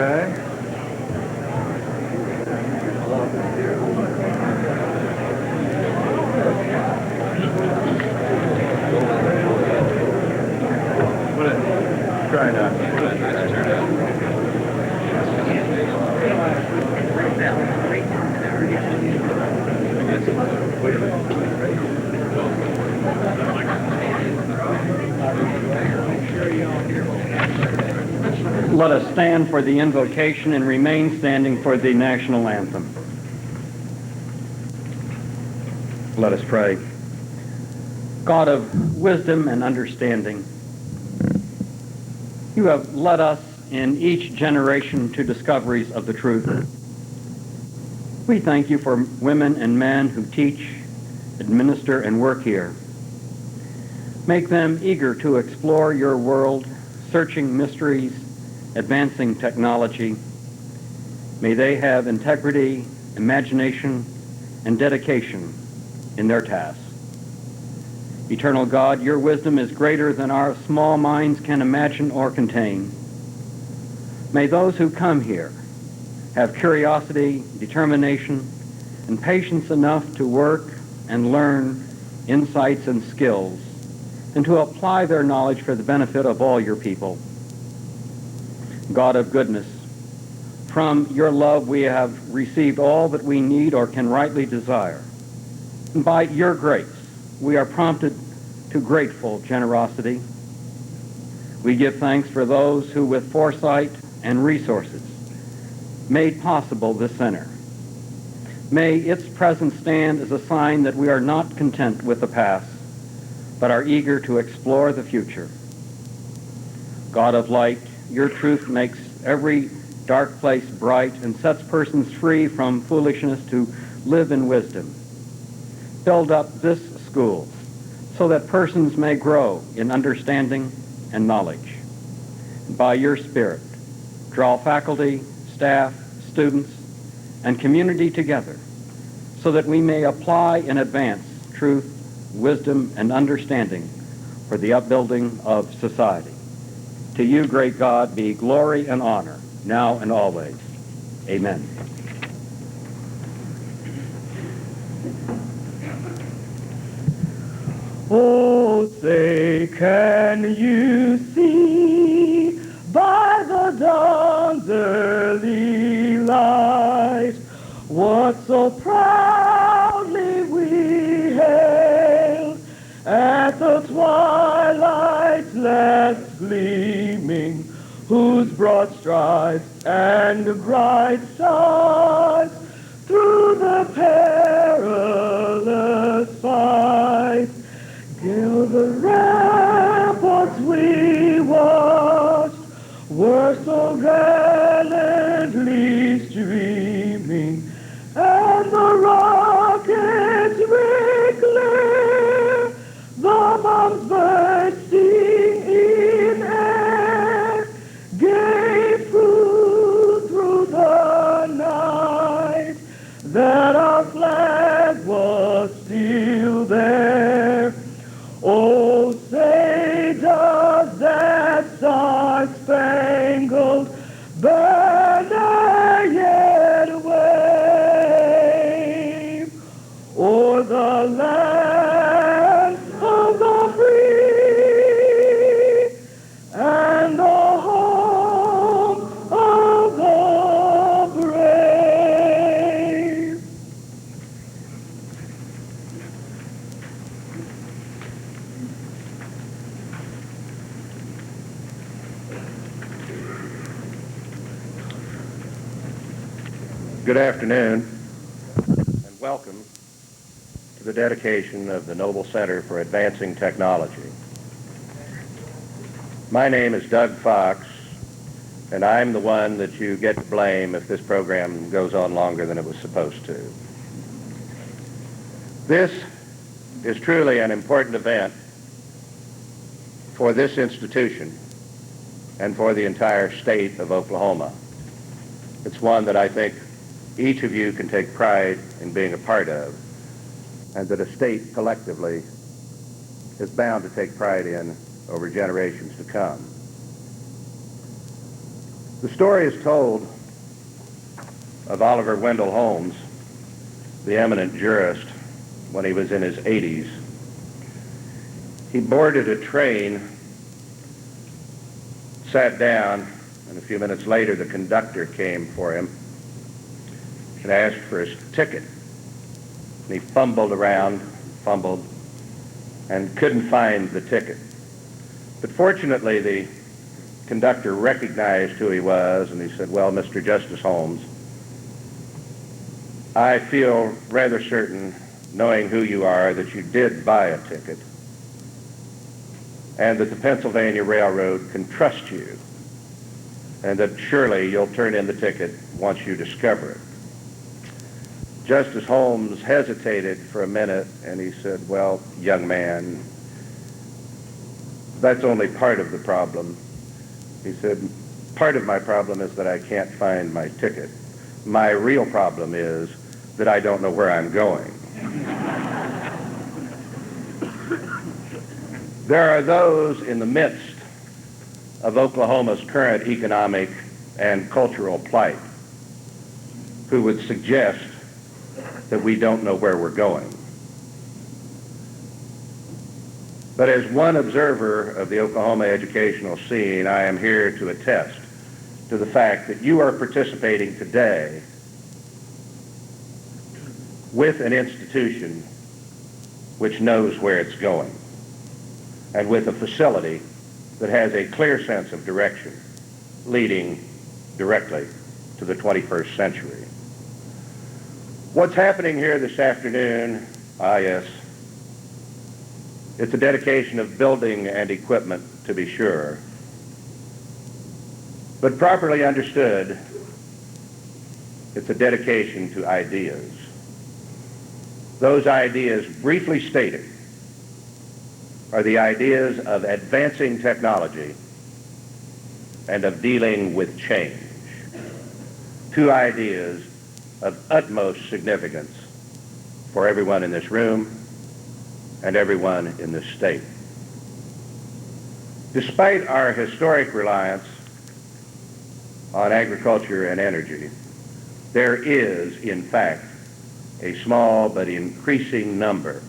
Okay. Try not. Let us stand for the invocation and remain standing for the national anthem. Let us pray. God of wisdom and understanding, you have led us in each generation to discoveries of the truth. We thank you for women and men who teach, administer, and work here. Make them eager to explore your world, searching mysteries, advancing technology. May they have integrity, imagination, and dedication in their tasks. Eternal God, your wisdom is greater than our small minds can imagine or contain. May those who come here have curiosity, determination, and patience enough to work and learn insights and skills, and to apply their knowledge for the benefit of all your people. God of goodness, from your love we have received all that we need or can rightly desire. And by your grace, we are prompted to grateful generosity. We give thanks for those who, with foresight and resources, made possible this center. May its presence stand as a sign that we are not content with the past, but are eager to explore the future. God of light, your truth makes every dark place bright and sets persons free from foolishness to live in wisdom. Build up this school so that persons may grow in understanding and knowledge. By your Spirit, draw faculty, staff, students, and community together so that we may apply and advance truth, wisdom, and understanding for the upbuilding of society. To you, great God, be glory and honor, now and always. Amen. Oh, say, can you see by the dawn's early light what so proudly we hailed at the twilight's last gleaming, whose broad stripes and bright stars through the perilous fight gild the ramparts we watched were so gallantly streaming, and the rockets we clear, the bombs bursting in air, gave proof through the night that our flag was still there. Oh, say, does that star-spangled banner yet wave o'er the land of the free and the home of the brave? Good afternoon, and welcome to the dedication of the Noble Center for Advancing Technology. My name is Doug Fox, and I'm the one that you get to blame if this program goes on longer than it was supposed to. This is truly an important event for this institution and for the entire state of Oklahoma. It's one that I think each of you can take pride in being a part of, and that a state collectively is bound to take pride in over generations to come. The story is told of Oliver Wendell Holmes, the eminent jurist, when he was in his 80s. He boarded a train, sat down, and a few minutes later the conductor came for him and asked for his ticket. And he fumbled around, and couldn't find the ticket. But fortunately, the conductor recognized who he was, and he said, "Well, Mr. Justice Holmes, I feel rather certain, knowing who you are, that you did buy a ticket, and that the Pennsylvania Railroad can trust you, and that surely you'll turn in the ticket once you discover it." Justice Holmes hesitated for a minute, and he said, "Well, young man, that's only part of the problem." He said, "Part of my problem is that I can't find my ticket. My real problem is that I don't know where I'm going." There are those in the midst of Oklahoma's current economic and cultural plight who would suggest that we don't know where we're going. But as one observer of the Oklahoma educational scene, I am here to attest to the fact that you are participating today with an institution which knows where it's going, and with a facility that has a clear sense of direction leading directly to the 21st century. What's happening here this afternoon, yes, it's a dedication of building and equipment, to be sure, but properly understood, it's a dedication to ideas. Those ideas, briefly stated, are the ideas of advancing technology and of dealing with change. Two ideas of utmost significance for everyone in this room and everyone in this state. Despite our historic reliance on agriculture and energy, there is, in fact, a small but increasing number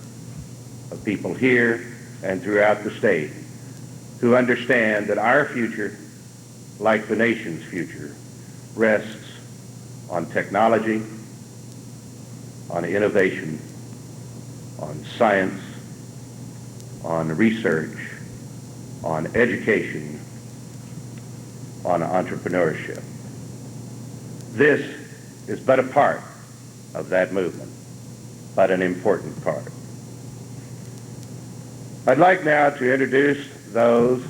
of people here and throughout the state who understand that our future, like the nation's future, rests on technology, on innovation, on science, on research, on education, on entrepreneurship. This is but a part of that movement, but an important part. I'd like now to introduce those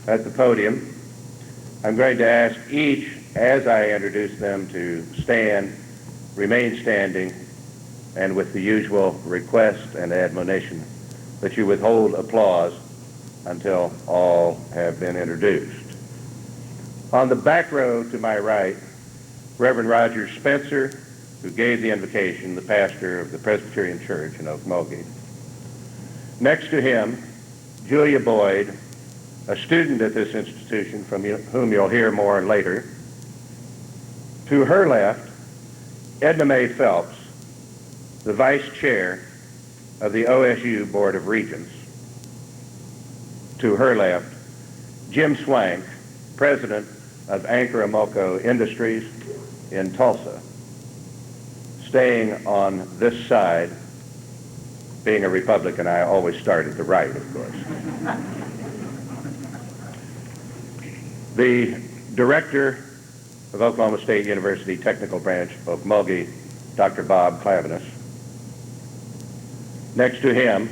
at the podium. I'm going to ask each, as I introduce them, to stand, remain standing, and with the usual request and admonition that you withhold applause until all have been introduced. On the back row to my right, Reverend Roger Spencer, who gave the invocation, the pastor of the Presbyterian Church in Okmulgee. Next to him, Julia Boyd, a student at this institution from whom you'll hear more later. To her left, Edna Mae Phelps, the vice chair of the OSU Board of Regents. To her left, Jim Swank, president of Anchor Amoco Industries in Tulsa. Staying on this side, being a Republican, I always start at the right, of course. The director of Oklahoma State University Technical Branch of Okmulgee, Dr. Bob Clavinus. Next to him,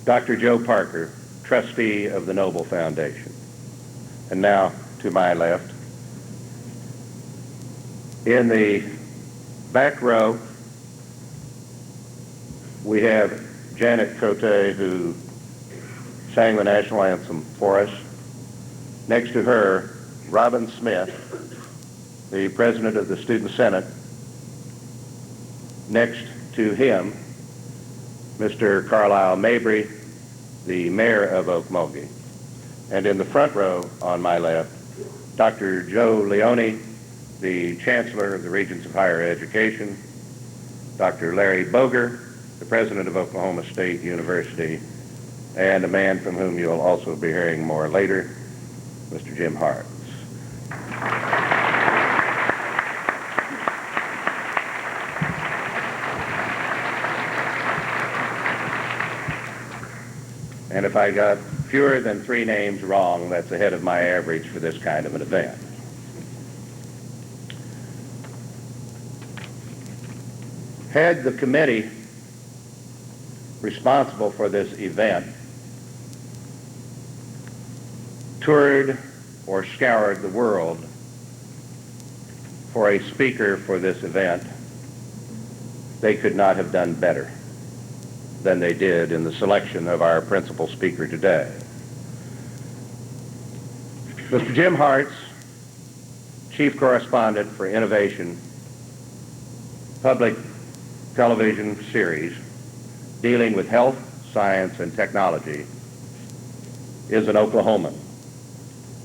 Dr. Joe Parker, trustee of the Noble Foundation. And now to my left, in the back row, we have Janet Cote, who sang the national anthem for us. Next to her, Robin Smith, the president of the Student Senate. Next to him, Mr. Carlisle Mabry, the mayor of Okmulgee. And in the front row on my left, Dr. Joe Leone, the Chancellor of the Regents of Higher Education, Dr. Larry Boger, the President of Oklahoma State University, and a man from whom you'll also be hearing more later, Mr. Jim Hartz. And if I got fewer than 3 names wrong, that's ahead of my average for this kind of an event. Had the committee responsible for this event toured or scoured the world for a speaker for this event, they could not have done better than they did in the selection of our principal speaker today. Mr. Jim Hartz, Chief Correspondent for Innovation, Public Television Series dealing with health, science, and technology, is an Oklahoman,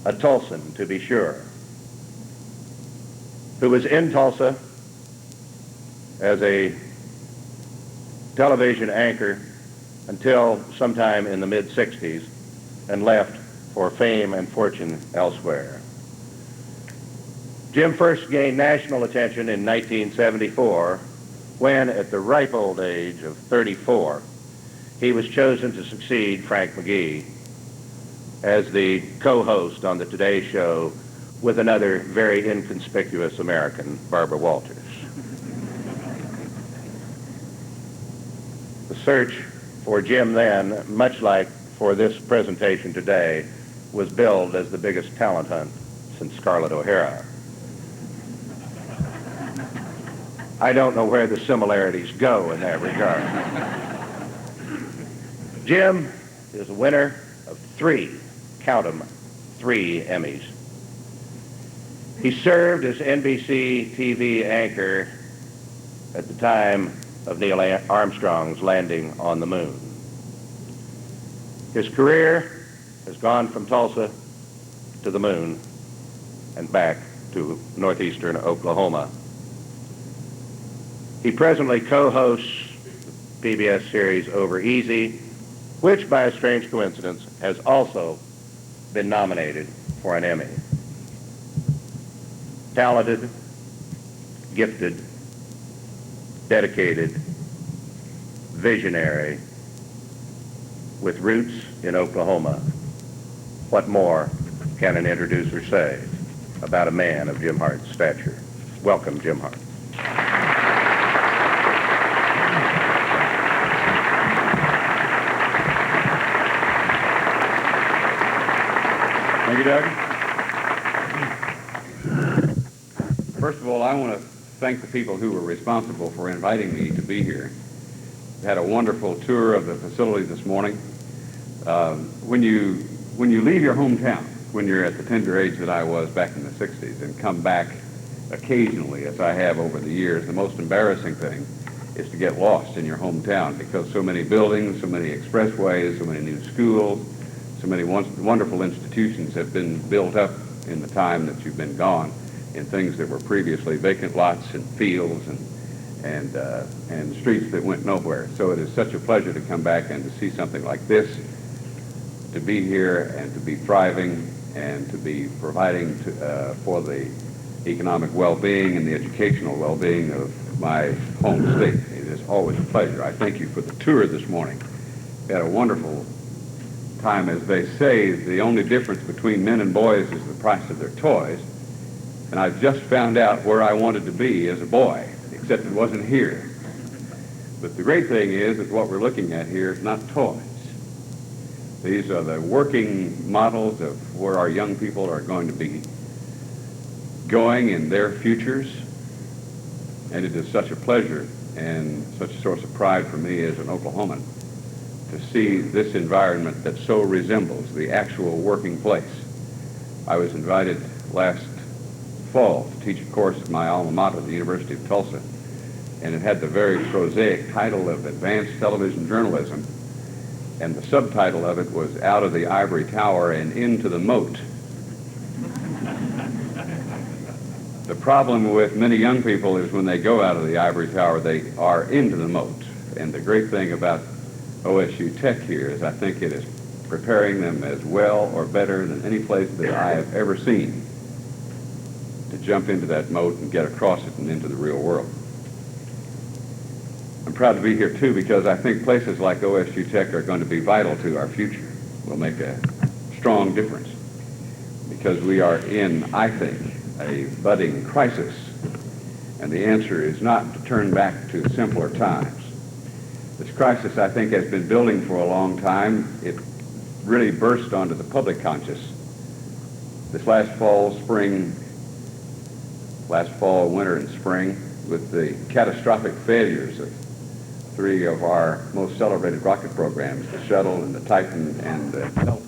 a Tulsan to be sure, who was in Tulsa as a television anchor until sometime in the mid-60s and left for fame and fortune elsewhere. Jim first gained national attention in 1974 when, at the ripe old age of 34, he was chosen to succeed Frank McGee as the co-host on the Today Show with another very inconspicuous American, Barbara Walters. The search for Jim then, much like for this presentation today, was billed as the biggest talent hunt since Scarlett O'Hara. I don't know where the similarities go in that regard. Jim is a winner of 3, count 'em, 3 Emmys. He served as NBC TV anchor at the time of Neil Armstrong's landing on the moon. His career has gone from Tulsa to the moon and back to northeastern Oklahoma. He presently co-hosts the PBS series Over Easy, which by a strange coincidence has also been nominated for an Emmy. Talented, gifted, dedicated, visionary, with roots in Oklahoma. What more can an introducer say about a man of Jim Hart's stature? Welcome, Jim Hart. Thank you, Doug. First of all, I want to thank the people who were responsible for inviting me to be here. We had a wonderful tour of the facility this morning. When you leave your hometown, when you're at the tender age that I was back in the 60s, and come back occasionally, as I have over the years, the most embarrassing thing is to get lost in your hometown, because so many buildings, so many expressways, so many new schools, so many wonderful institutions have been built up in the time that you've been gone, in things that were previously vacant lots and fields and streets that went nowhere. So it is such a pleasure to come back and to see something like this, to be here and to be thriving and to be providing for the economic well-being and the educational well-being of my home state. It is always a pleasure. I thank you for the tour this morning. We had a wonderful time. As they say, the only difference between men and boys is the price of their toys. And I've just found out where I wanted to be as a boy, except it wasn't here. But the great thing is that what we're looking at here is not toys. These are the working models of where our young people are going to be going in their futures. And it is such a pleasure and such a source of pride for me as an Oklahoman to see this environment that so resembles the actual working place. I was invited last fall to teach a course at my alma mater, the University of Tulsa, and it had the very prosaic title of Advanced Television Journalism, and the subtitle of it was Out of the Ivory Tower and Into the Moat. The problem with many young people is when they go out of the ivory tower, they are into the moat. And the great thing about OSU Tech here is I think it is preparing them as well or better than any place that I have ever seen to jump into that moat and get across it and into the real world. I'm proud to be here too because I think places like OSU Tech are going to be vital to our future. Will make a strong difference because we are in, I think, a budding crisis. And the answer is not to turn back to simpler times. This crisis, I think, has been building for a long time. It really burst onto the public conscious this last fall, winter, and spring, with the catastrophic failures of three of our most celebrated rocket programs, the Shuttle and the Titan and the Delta,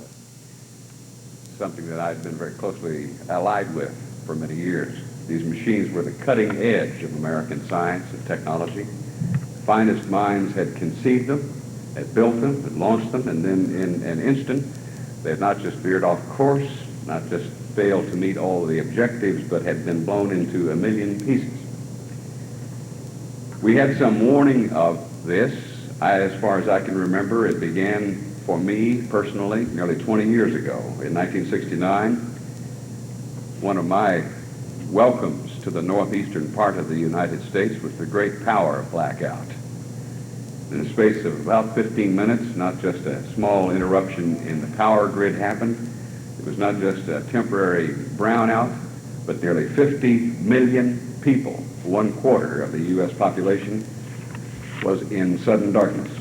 something that I've been very closely allied with for many years. These machines were the cutting edge of American science and technology. The finest minds had conceived them, had built them, had launched them, and then in an instant, they had not just veered off course, not just failed to meet all the objectives, but had been blown into a million pieces. We had some warning of this. As far as I can remember, it began for me personally nearly 20 years ago. In 1969, one of my welcomes to the northeastern part of the United States was the great power blackout. In the space of about 15 minutes, not just a small interruption in the power grid happened. It was not just a temporary brownout, but nearly 50 million people, 1/4 of the U.S. population, was in sudden darkness.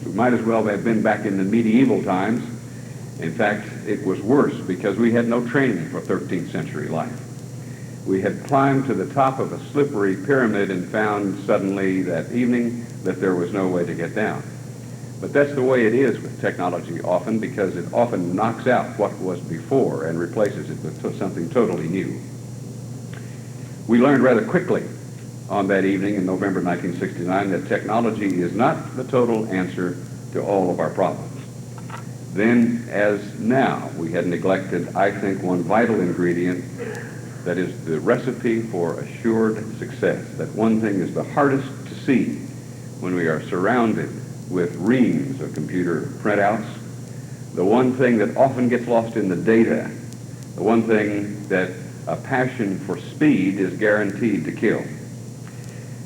We might as well have been back in the medieval times. In fact, it was worse because we had no training for 13th century life. We had climbed to the top of a slippery pyramid and found suddenly that evening that there was no way to get down. But that's the way it is with technology often, because it often knocks out what was before and replaces it with something totally new. We learned rather quickly on that evening in November 1969 that technology is not the total answer to all of our problems. Then, as now, we had neglected, I think, one vital ingredient that is the recipe for assured success. That one thing is the hardest to see when we are surrounded with reams of computer printouts. The one thing that often gets lost in the data. The one thing that a passion for speed is guaranteed to kill.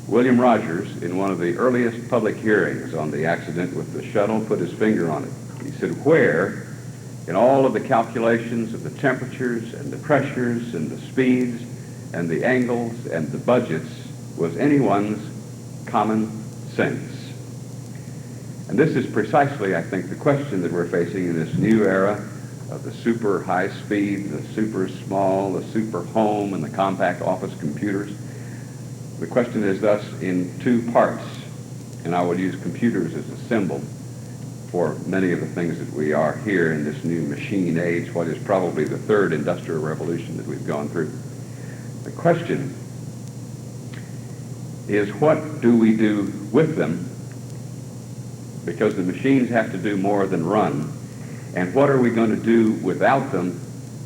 William Rogers, in one of the earliest public hearings on the accident with the shuttle, put his finger on it. He said, where in all of the calculations of the temperatures and the pressures and the speeds and the angles and the budgets was anyone's common sense? And this is precisely, I think, the question that we're facing in this new era of the super high speed, the super small, the super home, and the compact office computers. The question is thus in two parts, and I would use computers as a symbol for many of the things that we are here in this new machine age, what is probably the third industrial revolution that we've gone through. The question is, what do we do with them? Because the machines have to do more than run. And what are we going to do without them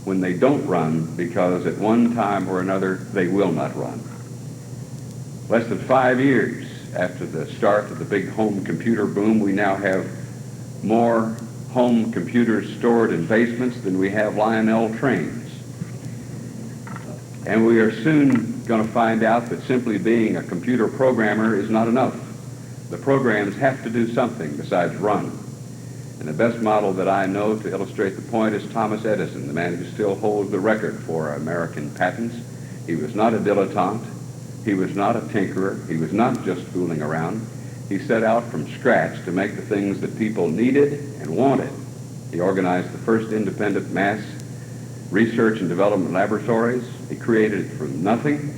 when they don't run, because at one time or another they will not run? Less than 5 years after the start of the big home computer boom, we now have more home computers stored in basements than we have Lionel trains. And we are soon going to find out that simply being a computer programmer is not enough. The programs have to do something besides run. And the best model that I know to illustrate the point is Thomas Edison, the man who still holds the record for American patents. He was not a dilettante. He was not a tinkerer. He was not just fooling around. He set out from scratch to make the things that people needed and wanted. He organized the first independent mass research and development laboratories. He created it from nothing,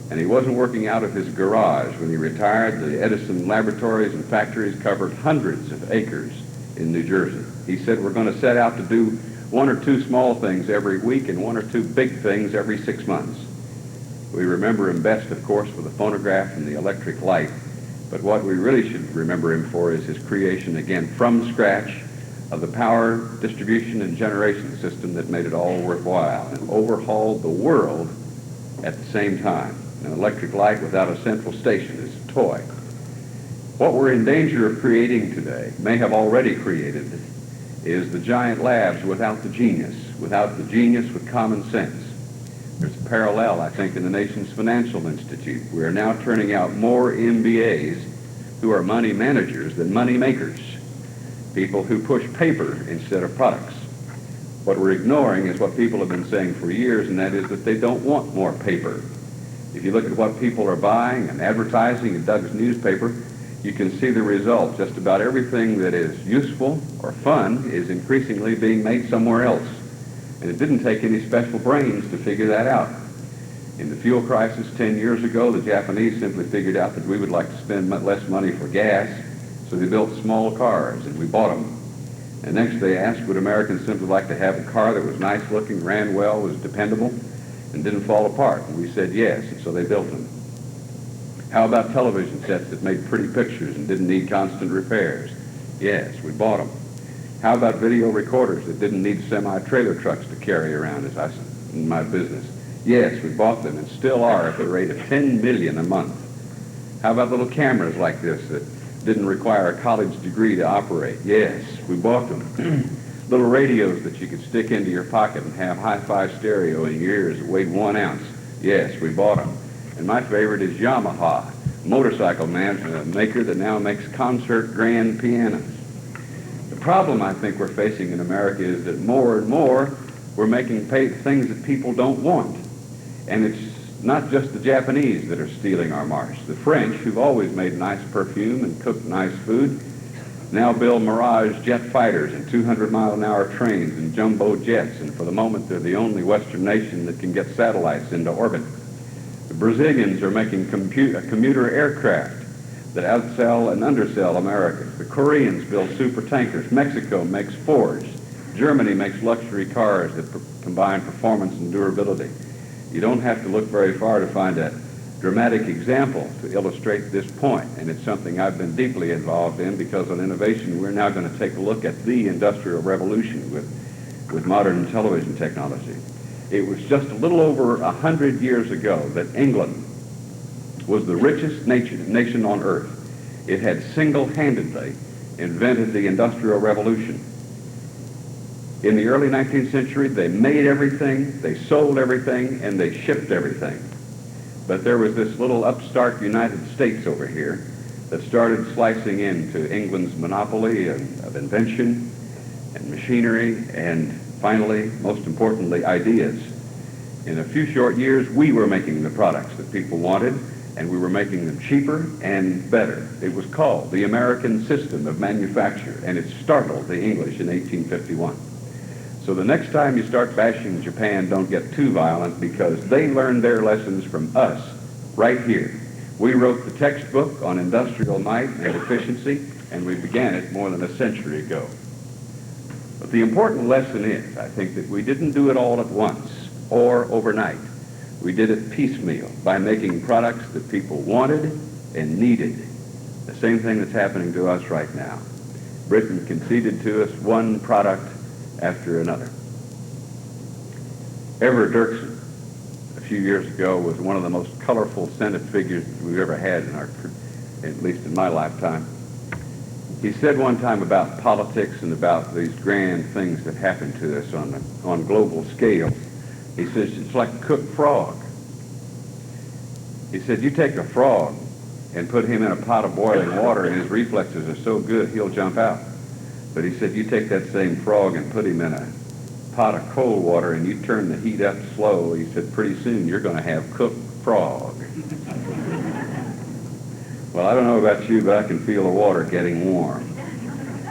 and he wasn't working out of his garage. When he retired, the Edison laboratories and factories covered hundreds of acres in New Jersey. He said, we're going to set out to do one or two small things every week and one or two big things every 6 months. We remember him best, of course, for the phonograph and the electric light. But what we really should remember him for is his creation, again, from scratch, of the power distribution and generation system that made it all worthwhile and overhauled the world at the same time. An electric light without a central station is a toy. What we're in danger of creating today, may have already created, is the giant labs without the genius with common sense. There's a parallel, I think, in the nation's financial institute. We are now turning out more MBAs who are money managers than money makers, people who push paper instead of products. What we're ignoring is what people have been saying for years, and that is that they don't want more paper. If you look at what people are buying and advertising in Doug's newspaper, you can see the result. Just about everything that is useful or fun is increasingly being made somewhere else. And it didn't take any special brains to figure that out. In the fuel crisis 10 years ago, the Japanese simply figured out that we would like to spend less money for gas, so they built small cars, and we bought them. And next they asked, would Americans simply like to have a car that was nice looking, ran well, was dependable, and didn't fall apart? And we said yes, and so they built them. How about television sets that made pretty pictures and didn't need constant repairs? Yes, we bought them. How about video recorders that didn't need semi-trailer trucks to carry around, as I in my business? Yes, we bought them and still are at the rate of 10 million a month. How about little cameras like this that didn't require a college degree to operate? Yes, we bought them. Little radios that you could stick into your pocket and have hi-fi stereo in your ears that weighed 1 ounce. Yes, we bought them. And my favorite is Yamaha, motorcycle maker that now makes concert grand pianos. The problem I think we're facing in America is that more and more we're making things that people don't want. And it's not just the Japanese that are stealing our march. The French, who've always made nice perfume and cooked nice food, now build Mirage jet fighters and 200-mile-an-hour trains and jumbo jets, and for the moment they're the only Western nation that can get satellites into orbit. The Brazilians are making commuter aircraft that outsell and undersell America. The Koreans build super tankers. Mexico makes Fords. Germany makes luxury cars that combine performance and durability. You don't have to look very far to find a dramatic example to illustrate this point, and it's something I've been deeply involved in because on innovation we're now going to take a look at the Industrial Revolution with modern television technology. It was just a little over 100 years ago that England was the richest nation on earth. It had single-handedly invented the Industrial Revolution. In the early 19th century, they made everything, they sold everything, and they shipped everything. But there was this little upstart United States over here that started slicing into England's monopoly of invention and machinery and finally, most importantly, ideas. In a few short years, we were making the products that people wanted, and we were making them cheaper and better. It was called the American System of Manufacture, and it startled the English in 1851. So the next time you start bashing Japan, don't get too violent because they learned their lessons from us right here. We wrote the textbook on industrial might and efficiency, and we began it more than a century ago. But the important lesson is, I think, that we didn't do it all at once or overnight. We did it piecemeal by making products that people wanted and needed. The same thing that's happening to us right now. Britain conceded to us one product after another. Everett Dirksen, a few years ago, was one of the most colorful Senate figures we've ever had in at least in my lifetime. He said one time about politics and about these grand things that happen to us on global scale. He says, it's like cooked frog. He said, you take a frog and put him in a pot of boiling water and his reflexes are so good he'll jump out. But he said, you take that same frog and put him in a pot of cold water and you turn the heat up slow, he said, pretty soon you're going to have cooked frog. Well, I don't know about you, but I can feel the water getting warm.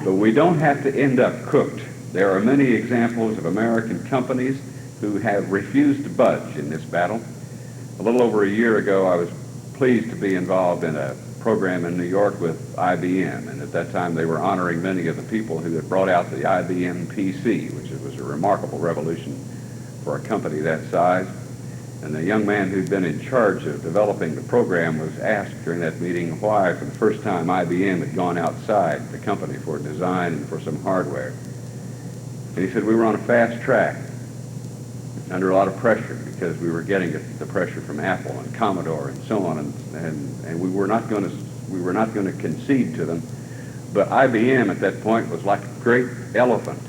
But we don't have to end up cooked. There are many examples of American companies who have refused to budge in this battle. A little over a year ago, I was pleased to be involved in a program in New York with IBM, and at that time they were honoring many of the people who had brought out the IBM PC, which was a remarkable revolution for a company that size. And the young man who'd been in charge of developing the program was asked during that meeting why, for the first time, IBM had gone outside the company for design and for some hardware. And he said, we were on a fast track. under a lot of pressure because we were getting the pressure from Apple and Commodore and so on, and we were not going to concede to them. But IBM at that point was like a great elephant.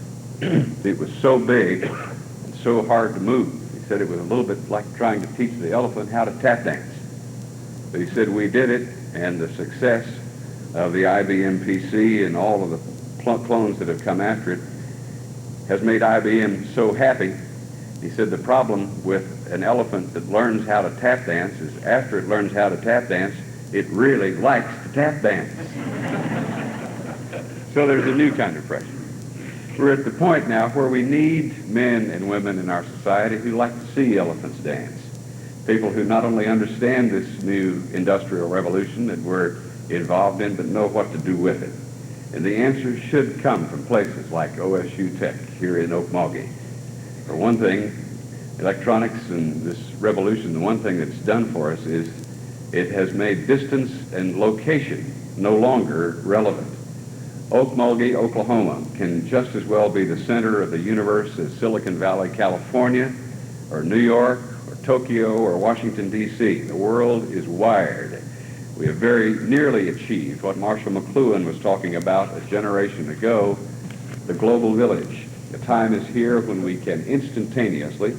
It was so big and so hard to move. He said it was a little bit like trying to teach the elephant how to tap dance. But he said we did it, and the success of the IBM PC and all of the clones that have come after it has made IBM so happy. He said the problem with an elephant that learns how to tap dance is after it learns how to tap dance, it really likes to tap dance. So there's a new kind of pressure. We're at the point now where we need men and women in our society who like to see elephants dance. People who not only understand this new industrial revolution that we're involved in, but know what to do with it. And the answers should come from places like OSU Tech here in Okmulgee. For one thing, electronics and this revolution, the one thing that's done for us is it has made distance and location no longer relevant. Okmulgee, Oklahoma can just as well be the center of the universe as Silicon Valley, California, or New York, or Tokyo, or Washington, D.C. The world is wired. We have very nearly achieved what Marshall McLuhan was talking about a generation ago, the global village. The time is here when we can instantaneously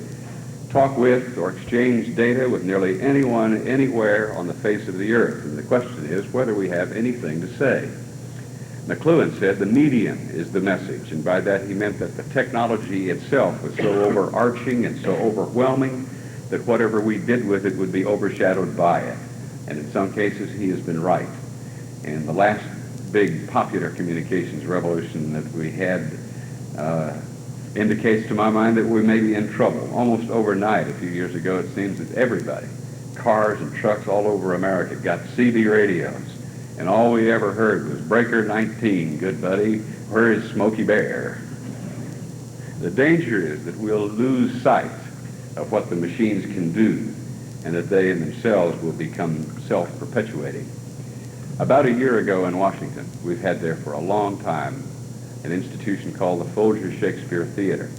talk with or exchange data with nearly anyone, anywhere on the face of the earth. And the question is whether we have anything to say. McLuhan said the medium is the message, and by that he meant that the technology itself was so overarching and so overwhelming that whatever we did with it would be overshadowed by it. And in some cases he has been right. And the last big popular communications revolution that we had indicates to my mind that we may be in trouble. Almost overnight, a few years ago, it seems that everybody, cars and trucks all over America, got CB radios. And all we ever heard was Breaker 19, good buddy, where is Smokey Bear? The danger is that we'll lose sight of what the machines can do and that they in themselves will become self-perpetuating. About a year ago in Washington, we've had there for a long time an institution called the Folger Shakespeare Theater.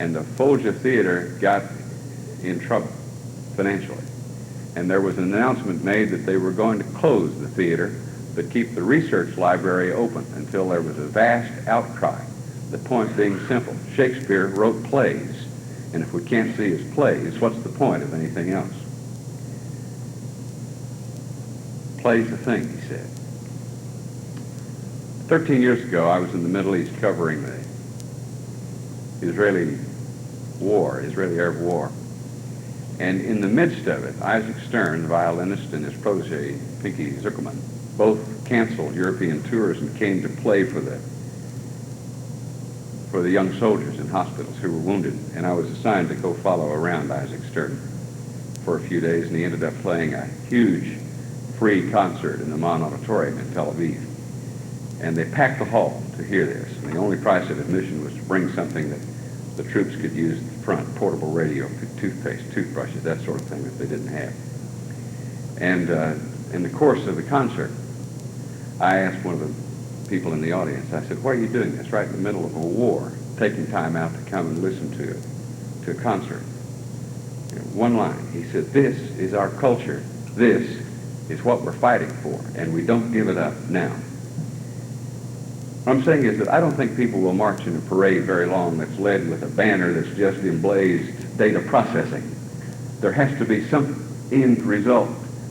And the Folger Theater got in trouble financially. And there was an announcement made that they were going to close the theater, but keep the research library open until there was a vast outcry. The point being simple. Shakespeare wrote plays, and if we can't see his plays, what's the point of anything else? Play's the thing, he said. 13 years ago, I was in the Middle East covering the Israeli Arab War. And in the midst of it, Isaac Stern, the violinist, and his protege, Pinky Zuckerman, both canceled European tours and came to play for the young soldiers in hospitals who were wounded. And I was assigned to go follow around Isaac Stern for a few days, and he ended up playing a huge free concert in the Mon Auditorium in Tel Aviv. And they packed the hall to hear this. And the only price of admission was to bring something that the troops could use at the front, portable radio, toothpaste, toothbrushes, that sort of thing that they didn't have. And in the course of the concert, I asked one of the people in the audience, I said, why are you doing this right in the middle of a war, taking time out to come and listen to a concert? You know, one line, he said, this is our culture. This is what we're fighting for, and we don't give it up now. What I'm saying is that I don't think people will march in a parade very long that's led with a banner that's just emblazed data processing. There has to be some end result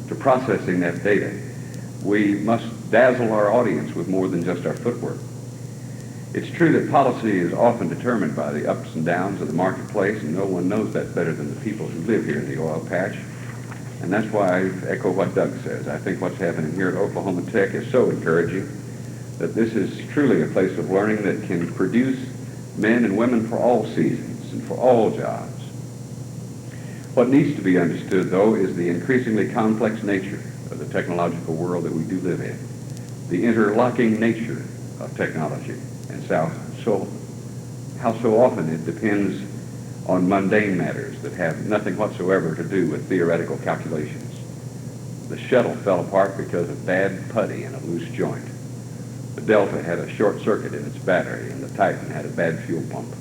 to processing that data. We must dazzle our audience with more than just our footwork. It's true that policy is often determined by the ups and downs of the marketplace, and no one knows that better than the people who live here in the oil patch. And that's why I echo what Doug says. I think what's happening here at Oklahoma Tech is so encouraging, that this is truly a place of learning that can produce men and women for all seasons and for all jobs. What needs to be understood, though, is the increasingly complex nature of the technological world that we do live in, the interlocking nature of technology, and how so often it depends on mundane matters that have nothing whatsoever to do with theoretical calculations. The shuttle fell apart because of bad putty and a loose joint. The Delta had a short circuit in its battery, and the Titan had a bad fuel pump.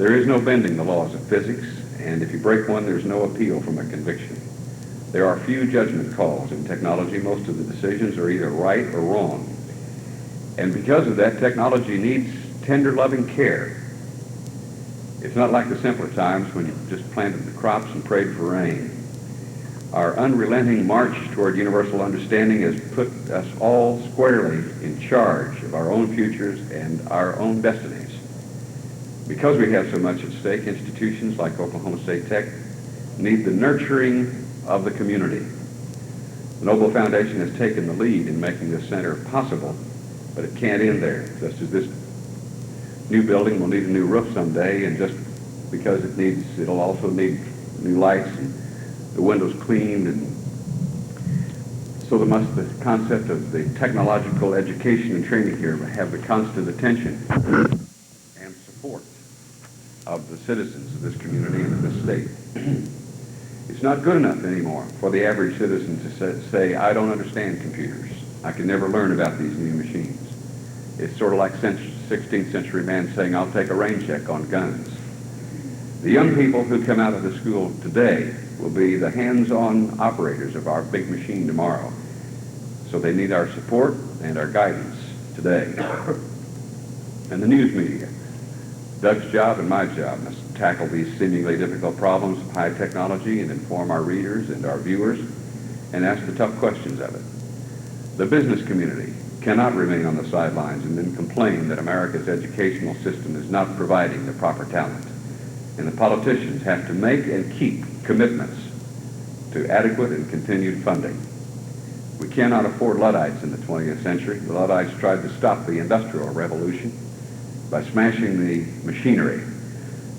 There is no bending the laws of physics, and if you break one, there's no appeal from a conviction. There are few judgment calls in technology. Most of the decisions are either right or wrong. And because of that, technology needs tender, loving care. It's not like the simpler times when you just planted the crops and prayed for rain. Our unrelenting march toward universal understanding has put us all squarely in charge of our own futures and our own destinies. Because we have so much at stake, institutions like Oklahoma State Tech need the nurturing of the community. The Noble Foundation has taken the lead in making this center possible, but it can't end there. Just as this new building will need a new roof someday, and just because it'll also need new lights and the windows cleaned, and so the concept of the technological education and training here have the constant attention and support of the citizens of this community and of this state. It's not good enough anymore for the average citizen to say, I don't understand computers. I can never learn about these new machines. It's sort of like 16th century man saying, I'll take a rain check on guns. The young people who come out of the school today will be the hands-on operators of our big machine tomorrow. So they need our support and our guidance today. And the news media, Doug's job and my job, must tackle these seemingly difficult problems of high technology and inform our readers and our viewers and ask the tough questions of it. The business community cannot remain on the sidelines and then complain that America's educational system is not providing the proper talent. And the politicians have to make and keep commitments to adequate and continued funding. We cannot afford Luddites in the 20th century. The Luddites tried to stop the Industrial Revolution by smashing the machinery.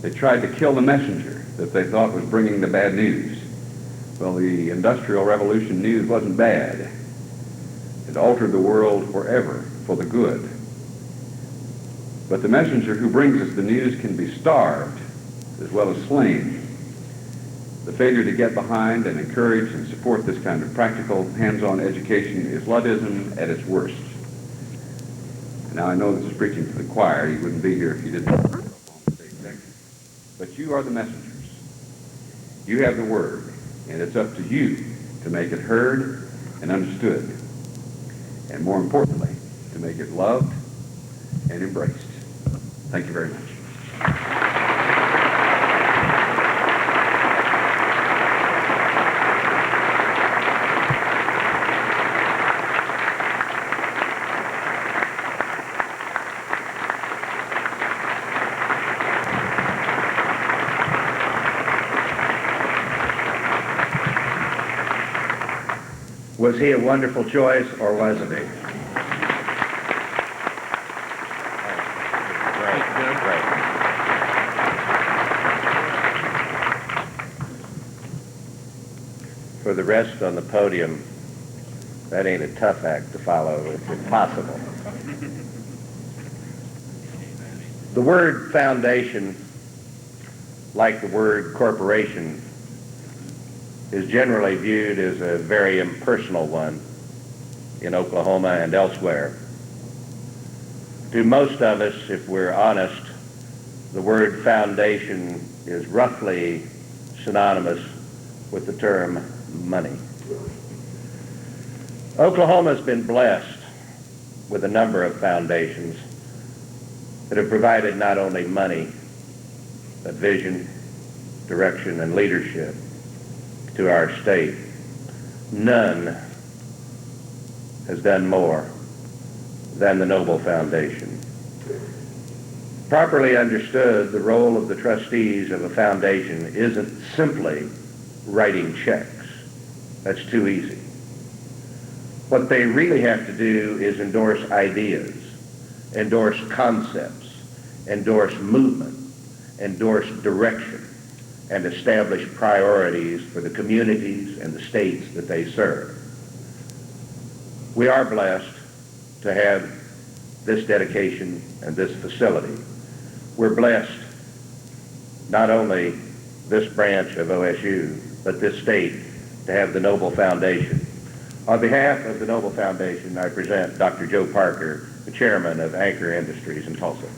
They tried to kill the messenger that they thought was bringing the bad news. Well, the Industrial Revolution news wasn't bad. It altered the world forever for the good. But the messenger who brings us the news can be starved as well as slain. The failure to get behind and encourage and support this kind of practical, hands-on education is Luddism at its worst. Now, I know this is preaching to the choir. You wouldn't be here if you didn't. But you are the messengers. You have the word, and it's up to you to make it heard and understood, and more importantly, to make it loved and embraced. Thank you very much. Was he a wonderful choice, or wasn't he? Great. For the rest on the podium, that ain't a tough act to follow. It's impossible. The word foundation, like the word corporation, is generally viewed as a very impersonal one in Oklahoma and elsewhere. To most of us, if we're honest, the word foundation is roughly synonymous with the term money. Oklahoma's been blessed with a number of foundations that have provided not only money, but vision, direction, and leadership to our state. None has done more than the Noble Foundation. Properly understood, the role of the trustees of a foundation isn't simply writing checks. That's too easy. What they really have to do is endorse ideas, endorse concepts, endorse movement, endorse direction, and establish priorities for the communities and the states that they serve. We are blessed to have this dedication and this facility. We're blessed not only this branch of OSU, but this state to have the Noble Foundation. On behalf of the Noble Foundation, I present Dr. Joe Parker, the chairman of Anchor Industries in Tulsa.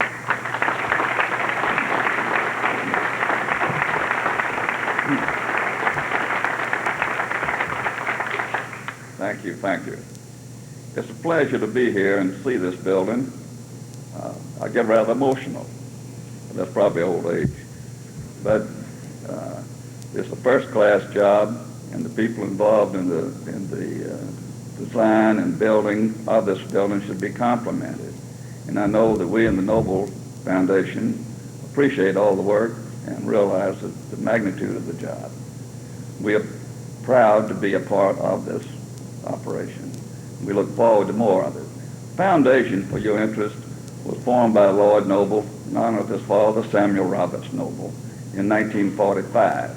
thank you. It's a pleasure to be here and see this building. I get rather emotional. That's probably old age. But it's a first-class job, and the people involved in the design and building of this building should be complimented. And I know that we in the Noble Foundation appreciate all the work and realize the magnitude of the job. We are proud to be a part of this operation. We look forward to more of it. The foundation, for your interest, was formed by Lord Noble in honor of his father, Samuel Roberts Noble, in 1945.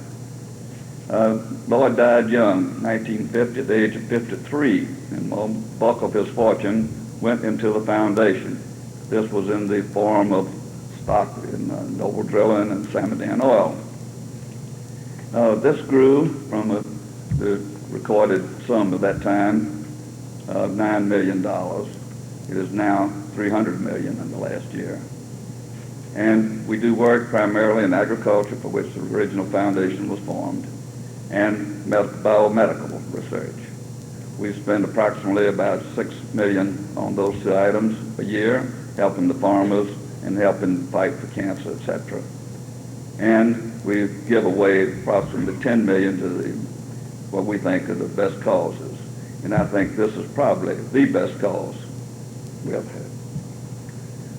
Lord died young, 1950, at the age of 53, and the bulk of his fortune went into the foundation. This was in the form of stock in Noble Drilling and Samadan Oil. This grew from the recorded sum of that time of $9 million. It is now $300 million in the last year. And we do work primarily in agriculture, for which the original foundation was formed, and biomedical research. We spend approximately about $6 million on those two items a year, helping the farmers and helping fight for cancer, etc. And we give away approximately $10 million to what we think are the best causes. And I think this is probably the best cause we have had.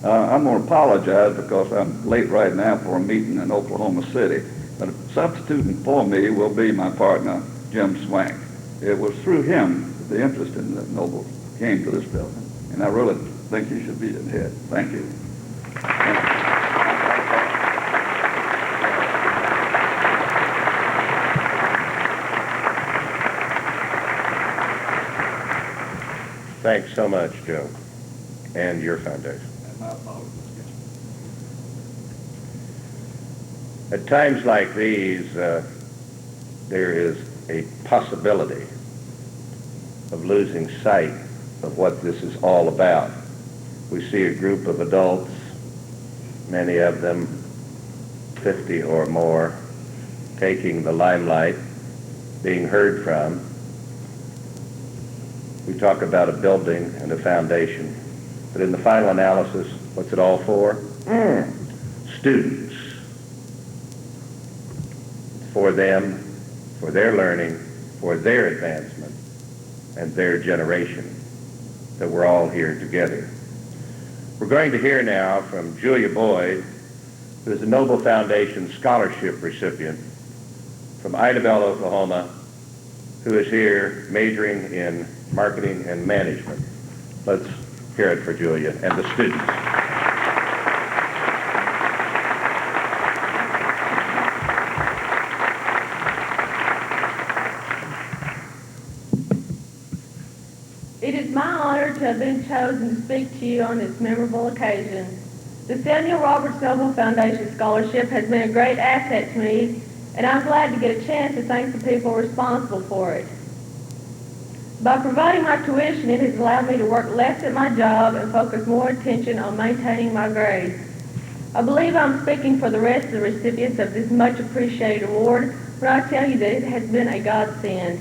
I'm going to apologize because I'm late right now for a meeting in Oklahoma City, but substituting for me will be my partner, Jim Swank. It was through him that the interest in the Noble came to this building, and I really think he should be the head. Thank you. Thanks so much, Joe, and your foundation. At times like these, there is a possibility of losing sight of what this is all about. We see a group of adults, many of them 50 or more, taking the limelight, being heard from. We talk about a building and a foundation, but in the final analysis, what's it all for? Students. For them, for their learning, for their advancement, and their generation, that we're all here together. We're going to hear now from Julia Boyd, who is a Noble Foundation Scholarship recipient from Idabel, Oklahoma, who is here majoring in marketing and management. Let's hear it for Julia and the students. It is my honor to have been chosen to speak to you on this memorable occasion. The Samuel Roberts Noble Foundation Scholarship has been a great asset to me, and I'm glad to get a chance to thank the people responsible for it. By providing my tuition, it has allowed me to work less at my job and focus more attention on maintaining my grades. I believe I'm speaking for the rest of the recipients of this much appreciated award when I tell you that it has been a godsend.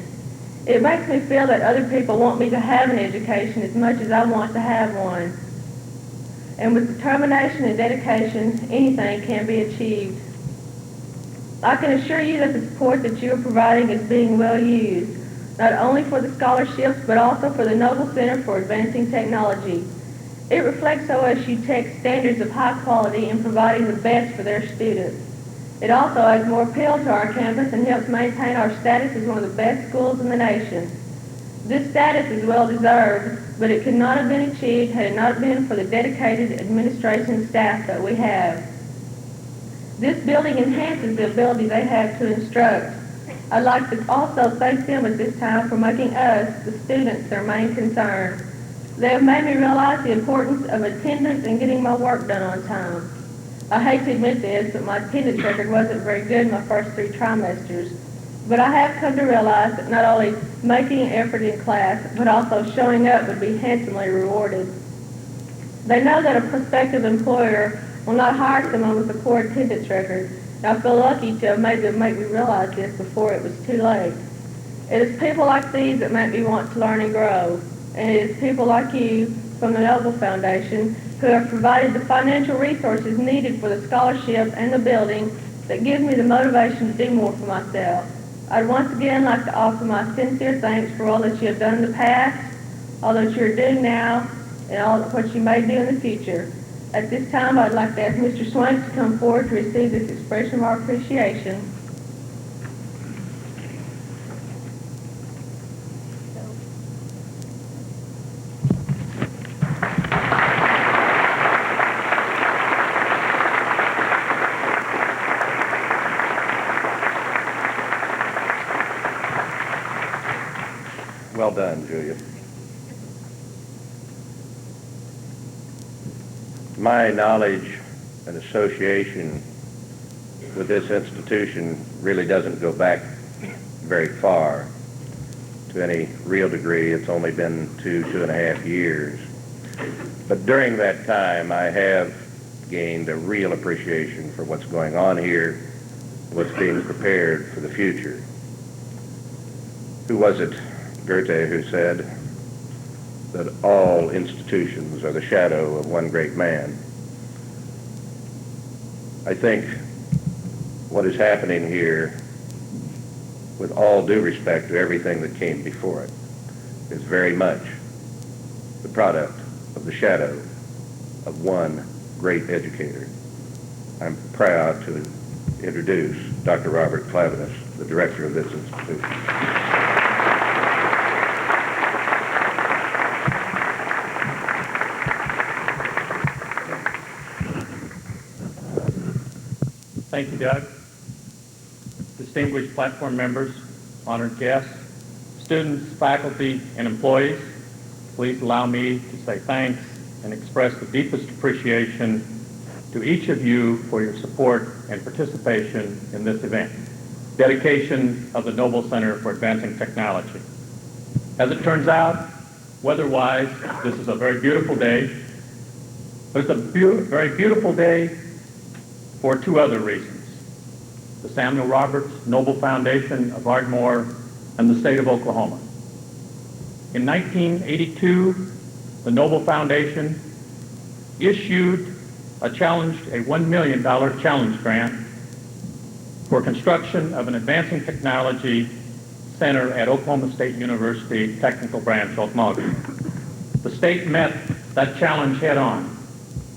It makes me feel that other people want me to have an education as much as I want to have one. And with determination and dedication, anything can be achieved. I can assure you that the support that you are providing is being well used, not only for the scholarships, but also for the Noble Center for Advancing Technology. It reflects OSU Tech's standards of high quality in providing the best for their students. It also adds more appeal to our campus and helps maintain our status as one of the best schools in the nation. This status is well deserved, but it could not have been achieved had it not been for the dedicated administration staff that we have. This building enhances the ability they have to instruct. I'd like to also thank them at this time for making us, the students, their main concern. They have made me realize the importance of attendance and getting my work done on time. I hate to admit this, but my attendance record wasn't very good in my first 3 trimesters. But I have come to realize that not only making an effort in class, but also showing up would be handsomely rewarded. They know that a prospective employer will not hire someone with a poor attendance record. I feel lucky to have made them make me realize this before it was too late. It is people like these that make me want to learn and grow. And it is people like you from the Noble Foundation who have provided the financial resources needed for the scholarship and the building that gives me the motivation to do more for myself. I'd once again like to offer my sincere thanks for all that you have done in the past, all that you are doing now, and all what you may do in the future. At this time, I'd like to ask Mr. Swank to come forward to receive this expression of our appreciation. Well done, Julia. My knowledge and association with this institution really doesn't go back very far to any real degree. It's only been 2.5 years. But during that time, I have gained a real appreciation for what's going on here, what's being prepared for the future. Who was it, Goethe, who said that all institutions are the shadow of one great man? I think what is happening here, with all due respect to everything that came before it, is very much the product of the shadow of one great educator. I'm proud to introduce Dr. Robert Clavinus, the director of this institution. Thank you, Doug. Distinguished platform members, honored guests, students, faculty, and employees, please allow me to say thanks and express the deepest appreciation to each of you for your support and participation in this event. Dedication of the Noble Center for Advancing Technology. As it turns out, weather-wise, this is a very beautiful day, but it's a very beautiful day for two other reasons: the Samuel Roberts Noble Foundation of Ardmore and the state of Oklahoma. In 1982, the Noble Foundation issued a $1 million challenge grant for construction of an advancing technology center at Oklahoma State University Technical Branch, Okmulgee. The state met that challenge head on,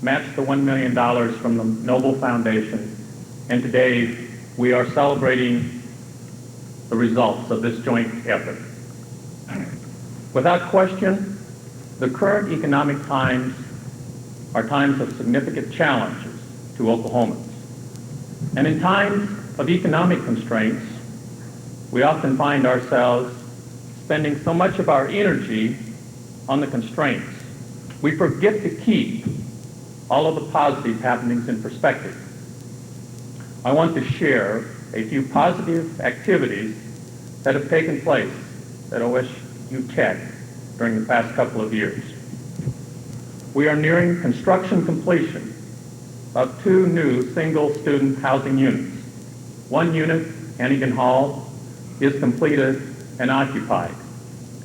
matched the $1 million from the Noble Foundation, and today we are celebrating the results of this joint effort. Without question, the current economic times are times of significant challenges to Oklahomans. And in times of economic constraints, we often find ourselves spending so much of our energy on the constraints, we forget to keep all of the positive happenings in perspective. I want to share a few positive activities that have taken place at OSU Tech during the past couple of years. We are nearing construction completion of 2 new single-student housing units. One unit, Hannigan Hall, is completed and occupied,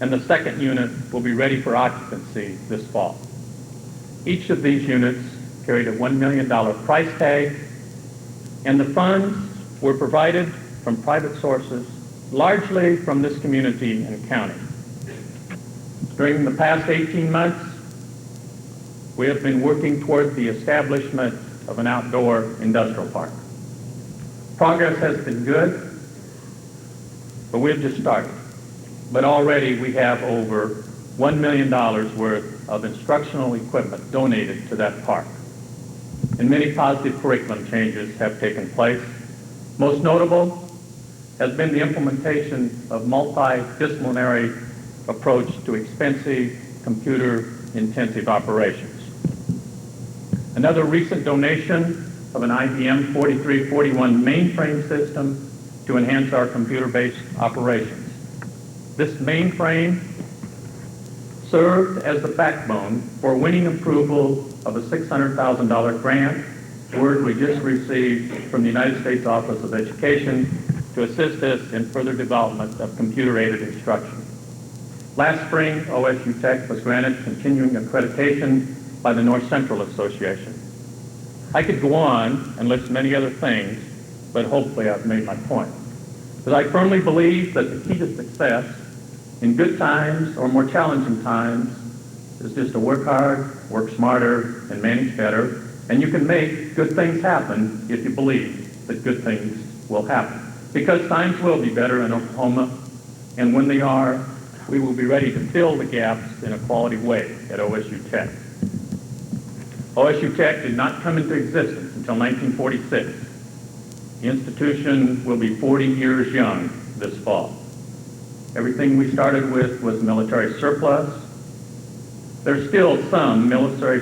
and the second unit will be ready for occupancy this fall. Each of these units carried a $1 million price tag, and the funds were provided from private sources, largely from this community and county. During the past 18 months, we have been working toward the establishment of an outdoor industrial park. Progress has been good, but we've just started. But already we have over $1 million worth of instructional equipment donated to that park. And many positive curriculum changes have taken place. Most notable has been the implementation of multidisciplinary approach to expensive computer-intensive operations. Another recent donation of an IBM 4341 mainframe system to enhance our computer-based operations. This mainframe served as the backbone for winning approval of a $600,000 grant, word we just received from the United States Office of Education, to assist us in further development of computer-aided instruction. Last spring, OSU Tech was granted continuing accreditation by the North Central Association. I could go on and list many other things, but hopefully I've made my point. But I firmly believe that the key to success in good times or more challenging times is just to work hard, work smarter, and manage better, and you can make good things happen if you believe that good things will happen. Because times will be better in Oklahoma, and when they are, we will be ready to fill the gaps in a quality way at OSU Tech. OSU Tech did not come into existence until 1946. The institution will be 40 years young this fall. Everything we started with was military surplus. There's still some military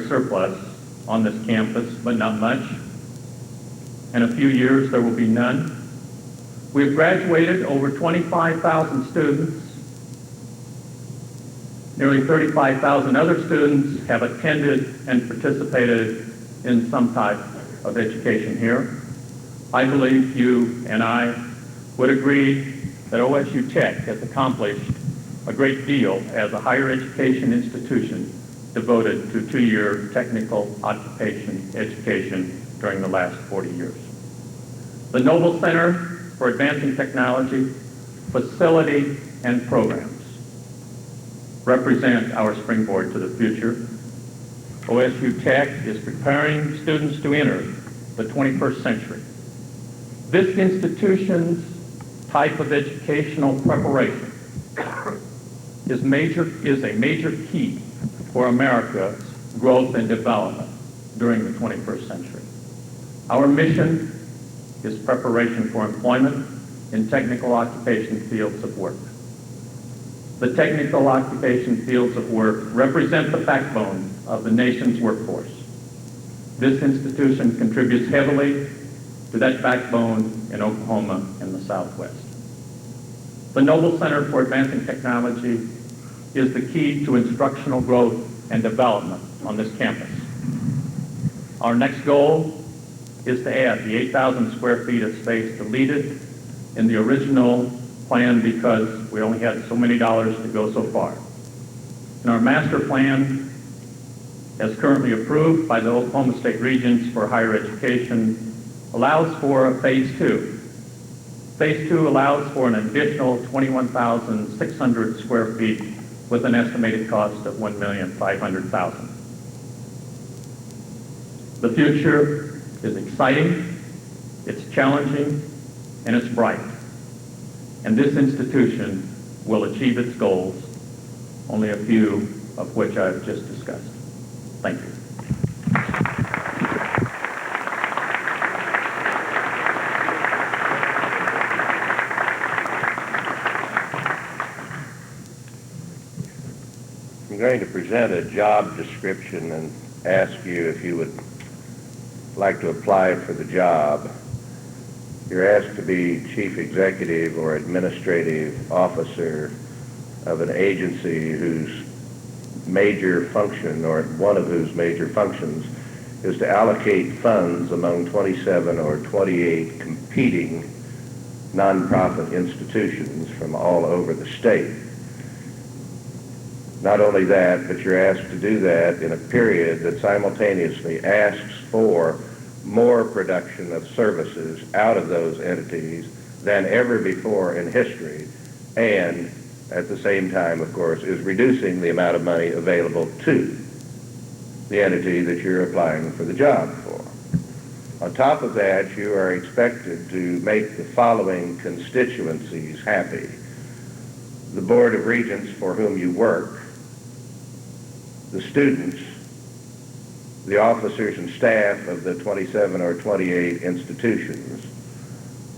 surplus on this campus, but not much. In a few years, there will be none. We've graduated over 25,000 students. Nearly 35,000 other students have attended and participated in some type of education here. I believe you and I would agree that OSU Tech has accomplished a great deal as a higher education institution devoted to two-year technical occupation education during the last 40 years. The Noble Center for Advancing Technology, facility, and programs represent our springboard to the future. OSU Tech is preparing students to enter the 21st century. This institution's type of educational preparation is a major key for America's growth and development during the 21st century. Our mission is preparation for employment in technical occupation fields of work. The technical occupation fields of work represent the backbone of the nation's workforce. This institution contributes heavily to that backbone in Oklahoma and the Southwest. The Noble Center for Advancing Technology is the key to instructional growth and development on this campus. Our next goal is to add the 8,000 square feet of space deleted in the original plan because we only had so many dollars to go so far. And our master plan, as currently approved by the Oklahoma State Regents for Higher Education, allows for a phase two. Phase two allows for an additional 21,600 square feet with an estimated cost of $1,500,000. The future is exciting, it's challenging, and it's bright. And this institution will achieve its goals, only a few of which I've just discussed. Thank you. I'm going to present a job description and ask you if you would like to apply for the job. You're asked to be chief executive or administrative officer of an agency whose major function, or one of whose major functions, is to allocate funds among 27 or 28 competing nonprofit institutions from all over the state. Not only that, but you're asked to do that in a period that simultaneously asks for more production of services out of those entities than ever before in history, and at the same time, of course, is reducing the amount of money available to the entity that you're applying for the job for. On top of that, you are expected to make the following constituencies happy: the Board of Regents for whom you work, the students, the officers and staff of the 27 or 28 institutions,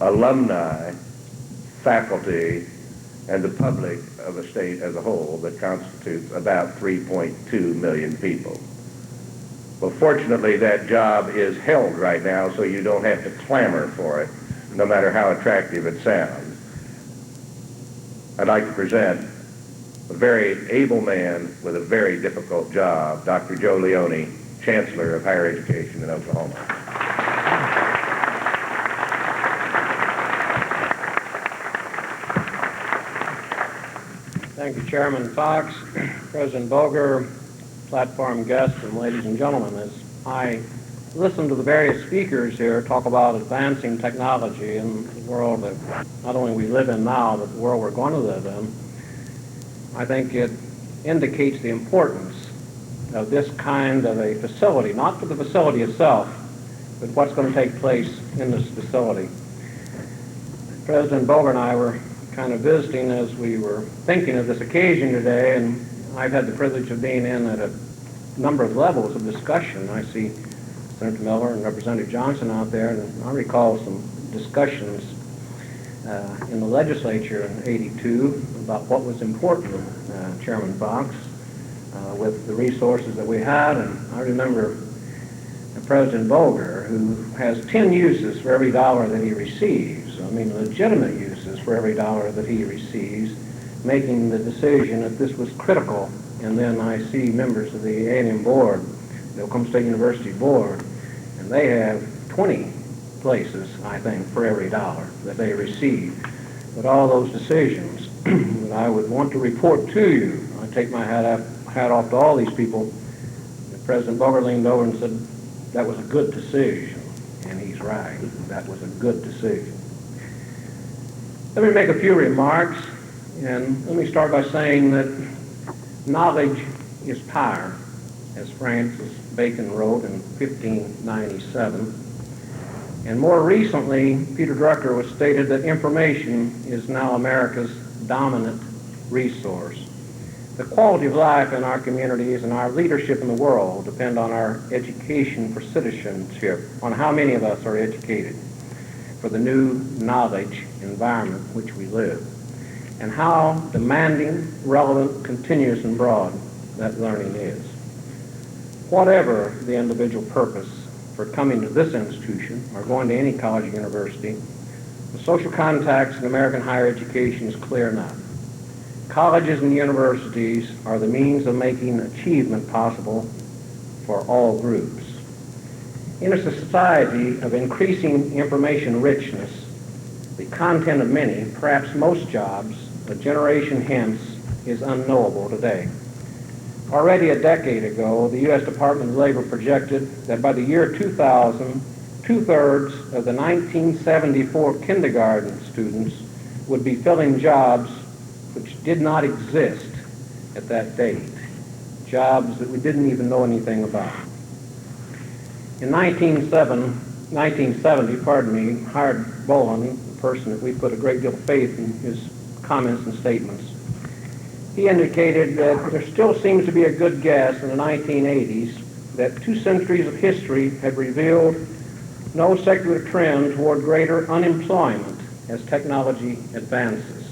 alumni, faculty, and the public of a state as a whole that constitutes about 3.2 million people. Well, fortunately, that job is held right now, so you don't have to clamor for it, no matter how attractive it sounds. I'd like to present a very able man with a very difficult job, Dr. Joe Leone, Chancellor of Higher Education in Oklahoma. Thank you, Chairman Fox, President Boger, platform guests, and ladies and gentlemen. As I listen to the various speakers here talk about advancing technology in the world that not only we live in now, but the world we're going to live in, I think it indicates the importance of this kind of a facility, not for the facility itself, but what's going to take place in this facility. President Boger and I were kind of visiting as we were thinking of this occasion today, and I've had the privilege of being in at a number of levels of discussion. I see Senator Miller and Representative Johnson out there, and I recall some discussions in the legislature in '82 about what was important, Chairman Fox, with the resources that we had. And I remember President Boger, who has 10 uses for every dollar that he receives, I mean legitimate uses for every dollar that he receives, making the decision that this was critical. And then I see members of the A&M board, the Oklahoma State University board, and they have 20 places, I think, for every dollar that they receive. But all those decisions that I would want to report to you, I take my hat off to all these people. President Boger leaned over and said, that was a good decision. And he's right. That was a good decision. Let me make a few remarks, and let me start by saying that knowledge is power, as Francis Bacon wrote in 1597. And more recently, Peter Drucker was stated that information is now America's dominant resource. The quality of life in our communities and our leadership in the world depend on our education for citizenship, on how many of us are educated for the new knowledge environment in which we live, and how demanding, relevant, continuous, and broad that learning is. Whatever the individual purpose for coming to this institution or going to any college or university, the social contacts in American higher education is clear enough. Colleges and universities are the means of making achievement possible for all groups. In a society of increasing information richness, the content of many, perhaps most jobs, a generation hence, is unknowable today. Already a decade ago, the U.S. Department of Labor projected that by the year 2000, two-thirds of the 1974 kindergarten students would be filling jobs which did not exist at that date, jobs that we didn't even know anything about. In 1970, Howard Boland, a person that we put a great deal of faith in his comments and statements, he indicated that there still seems to be a good guess in the 1980s that 2 centuries of history had revealed no secular trend toward greater unemployment as technology advances.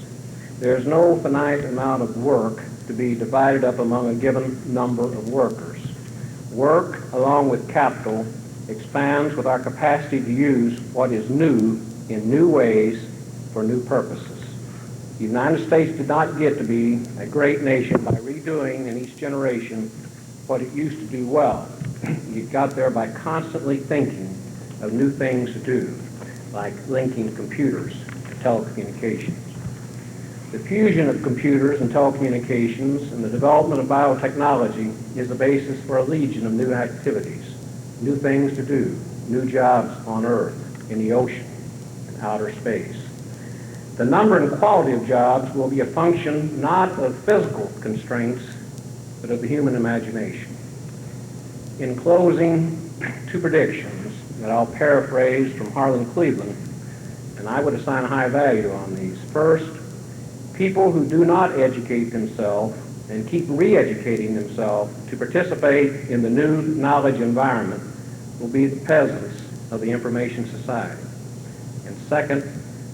There is no finite amount of work to be divided up among a given number of workers. Work, along with capital, expands with our capacity to use what is new in new ways for new purposes. The United States did not get to be a great nation by redoing in each generation what it used to do well. It got there by constantly thinking of new things to do, like linking computers to telecommunications. The fusion of computers and telecommunications and the development of biotechnology is the basis for a legion of new activities, new things to do, new jobs on Earth, in the ocean, and outer space. The number and quality of jobs will be a function not of physical constraints, but of the human imagination. In closing, 2 predictions that I'll paraphrase from Harlan Cleveland, and I would assign a high value on these. First, people who do not educate themselves and keep re-educating themselves to participate in the new knowledge environment will be the peasants of the information society. And second,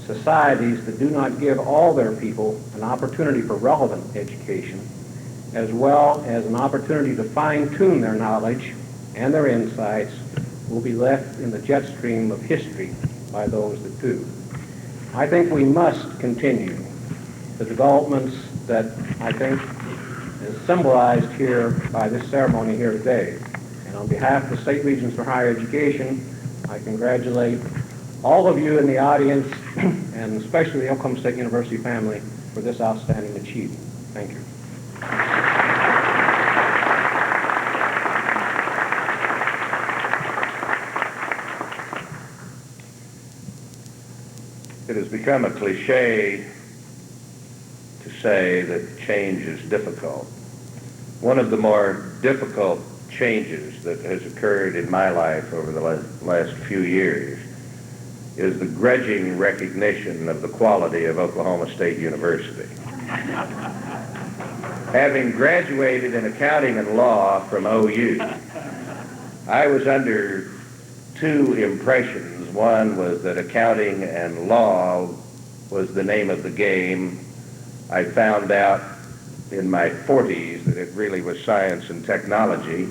societies that do not give all their people an opportunity for relevant education, as well as an opportunity to fine-tune their knowledge and their insights, will be left in the jet stream of history by those that do. I think we must continue the developments that I think is symbolized here by this ceremony here today. And on behalf of the State Regents for Higher Education, I congratulate all of you in the audience, and especially the Oklahoma State University family, for this outstanding achievement. Thank you. It has become a cliche to say that change is difficult. One of the more difficult changes that has occurred in my life over the last few years is the grudging recognition of the quality of Oklahoma State University. Having graduated in accounting and law from OU, I was under two impressions. One was that accounting and law was the name of the game. I found out in my 40s that it really was science and technology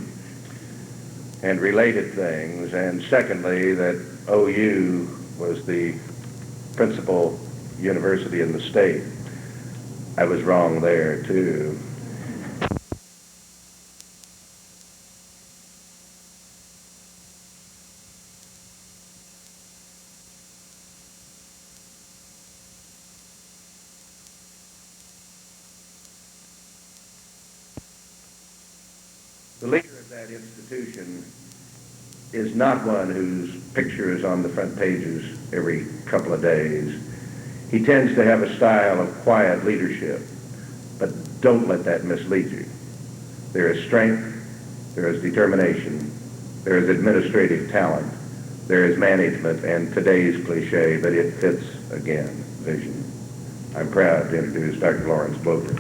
and related things. And secondly, that OU was the principal university in the state. I was wrong there, too. The leader of that institution is not one whose picture is on the front pages every couple of days. He tends to have a style of quiet leadership, but don't let that mislead you. There is strength, there is determination, there is administrative talent, there is management, and today's cliche, but it fits again, vision. I'm proud to introduce Dr. Lawrence Bloker.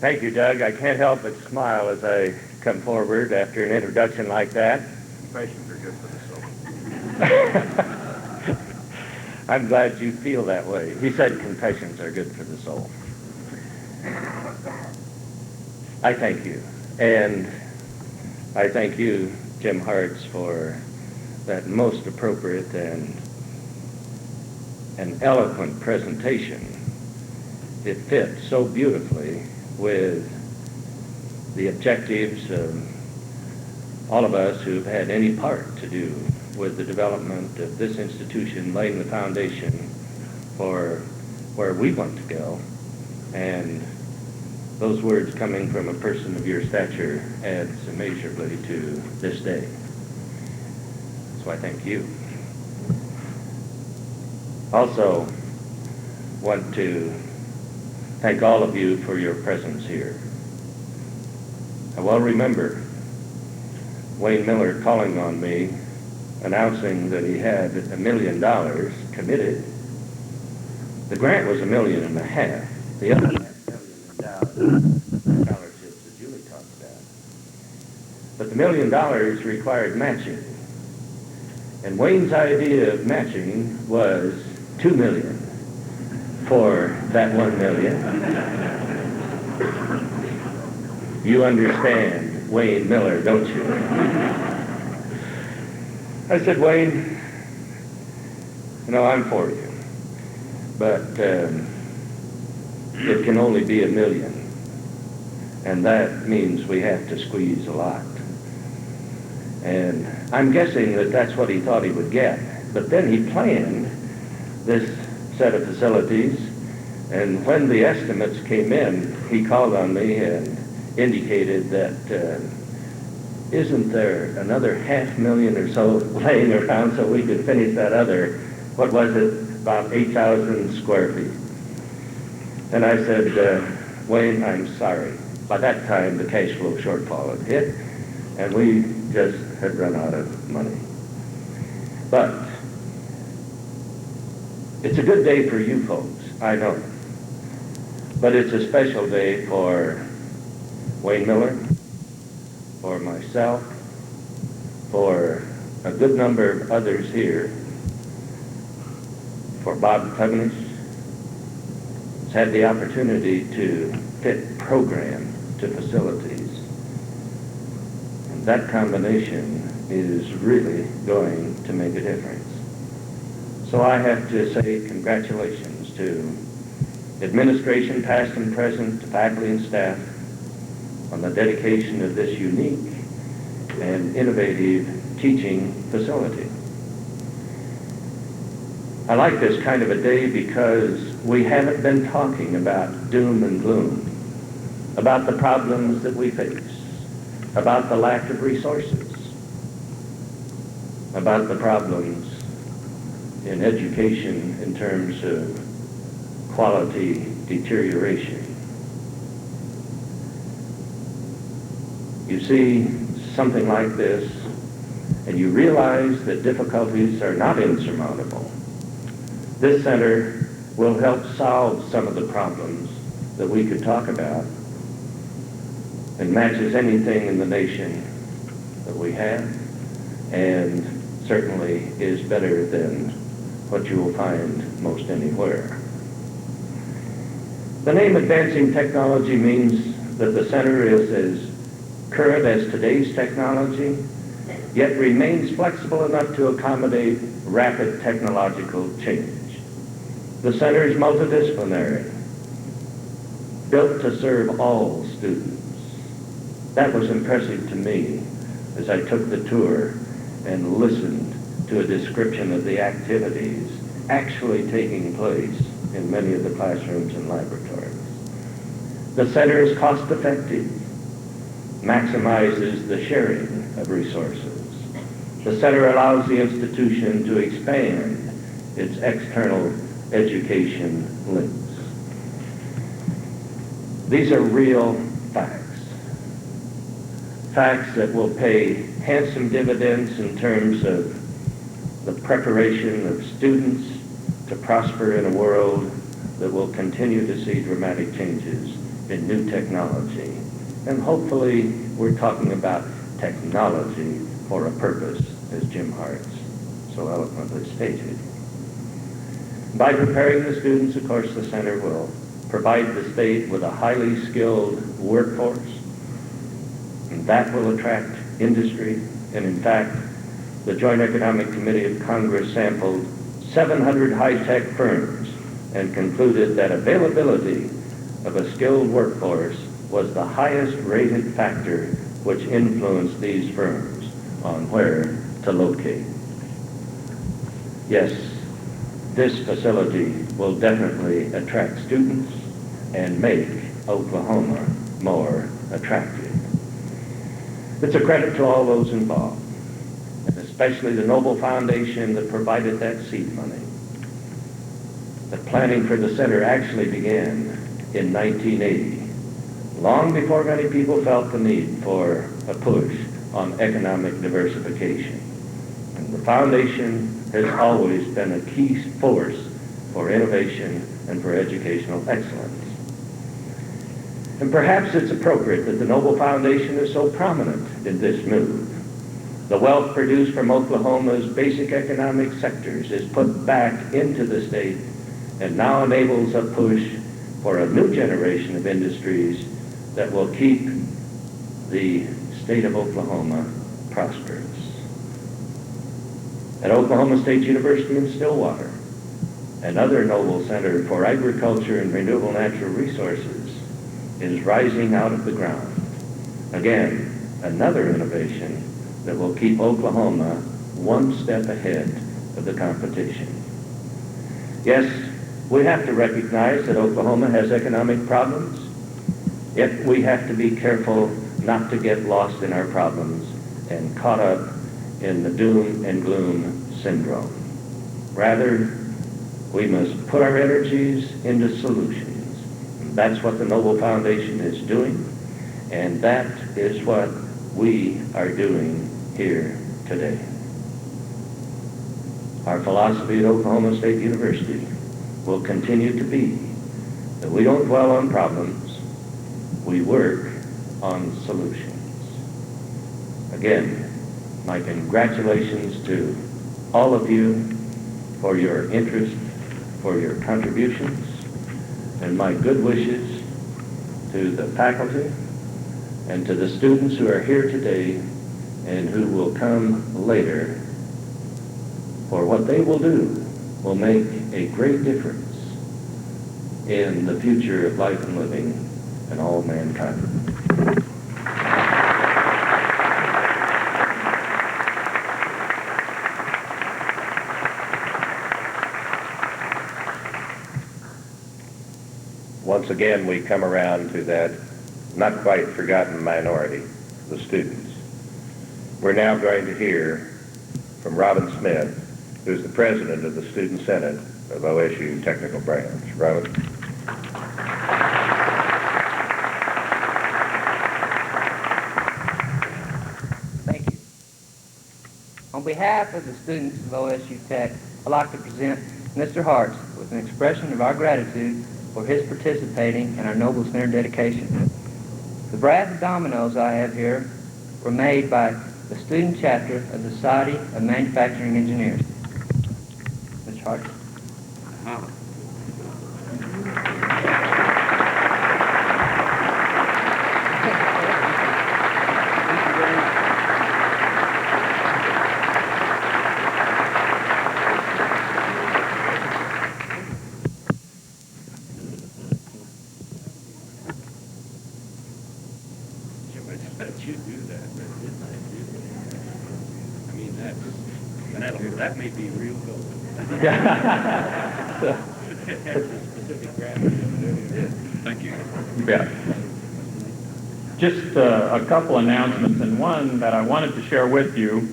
Thank you, Doug. I can't help but smile as I come forward after an introduction like that. Confessions are good for the soul. I'm glad you feel that way. He said confessions are good for the soul. I thank you. And I thank you, Jim Hartz, for that most appropriate and eloquent presentation. It fits so beautifully with the objectives of all of us who've had any part to do with the development of this institution, laying the foundation for where we want to go. And those words coming from a person of your stature adds immeasurably to this day. So I thank you. Also want to thank all of you for your presence here. I well remember Wayne Miller calling on me, announcing that he had $1 million committed. The grant was $1.5 million. The other $500,000 in scholarships that Julie talked about. But the $1 million required matching. And Wayne's idea of matching was $2 million for that $1 million. You understand Wayne Miller, don't you? I said, Wayne, you know, I'm for you, but it can only be $1 million, and that means we have to squeeze a lot. And I'm guessing that that's what he thought he would get. But then he planned this set of facilities, and when the estimates came in, he called on me and indicated that isn't there another $500,000 or so laying around so we could finish that other, what was it, about 8,000 square feet. And I said, Wayne, I'm sorry. By that time, the cash flow shortfall had hit, and we just had run out of money. But it's a good day for you folks, I know. But it's a special day for Wayne Miller, for myself, for a good number of others here, for Bob Clevenish, who's had the opportunity to fit program to facilities. And that combination is really going to make a difference. So I have to say congratulations to administration, past and present, to faculty and staff on the dedication of this unique and innovative teaching facility. I like this kind of a day because we haven't been talking about doom and gloom, about the problems that we face, about the lack of resources, about the problems in education in terms of quality deterioration. You see something like this, and you realize that difficulties are not insurmountable. This center will help solve some of the problems that we could talk about, and matches anything in the nation that we have, and certainly is better than what you will find most anywhere. The name Advancing Technology means that the center is as current as today's technology, yet remains flexible enough to accommodate rapid technological change. The center is multidisciplinary, built to serve all students. That was impressive to me as I took the tour and listened to a description of the activities actually taking place in many of the classrooms and laboratories. The center is cost-effective, maximizes the sharing of resources. The center allows the institution to expand its external education links. These are real facts. Facts that will pay handsome dividends in terms of the preparation of students to prosper in a world that will continue to see dramatic changes in new technology. And hopefully we're talking about technology for a purpose, as Jim Hartz so eloquently stated. By preparing the students, of course, the center will provide the state with a highly skilled workforce, and that will attract industry. And in fact, the Joint Economic Committee of Congress sampled 700 high-tech firms and concluded that availability of a skilled workforce was the highest rated factor which influenced these firms on where to locate. Yes, this facility will definitely attract students and make Oklahoma more attractive. It's a credit to all those involved, and especially the Noble Foundation that provided that seed money. The planning for the center actually began in 1980, long before many people felt the need for a push on economic diversification. And the foundation has always been a key force for innovation and for educational excellence. And perhaps it's appropriate that the Noble Foundation is so prominent in this move. The wealth produced from Oklahoma's basic economic sectors is put back into the state and now enables a push for a new generation of industries that will keep the state of Oklahoma prosperous. At Oklahoma State University in Stillwater, another Noble Center for Agriculture and Renewable Natural Resources is rising out of the ground. Again, another innovation that will keep Oklahoma one step ahead of the competition. Yes, we have to recognize that Oklahoma has economic problems, yet we have to be careful not to get lost in our problems and caught up in the doom and gloom syndrome. Rather, we must put our energies into solutions. That's what the Noble Foundation is doing, and that is what we are doing here today. Our philosophy at Oklahoma State University will continue to be that we don't dwell on problems, we work on solutions. Again, my congratulations to all of you for your interest, for your contributions, and my good wishes to the faculty and to the students who are here today and who will come later. For what they will do will make a great difference in the future of life and living in all mankind. once again we come around to that not quite forgotten minority, the students. We're now going to hear from Robin Smith, who's the president of the Student Senate of OSU Technical Branch. Robin. Thank you. On behalf of the students of OSU Tech, I'd like to present Mr. Hartz with an expression of our gratitude for his participating in our Noble Center dedication. The brass dominoes I have here were made by the student chapter of the Society of Manufacturing Engineers. Mr. Hartz. That may be real gold. Thank you. Yeah. Just a couple announcements, and one that I wanted to share with you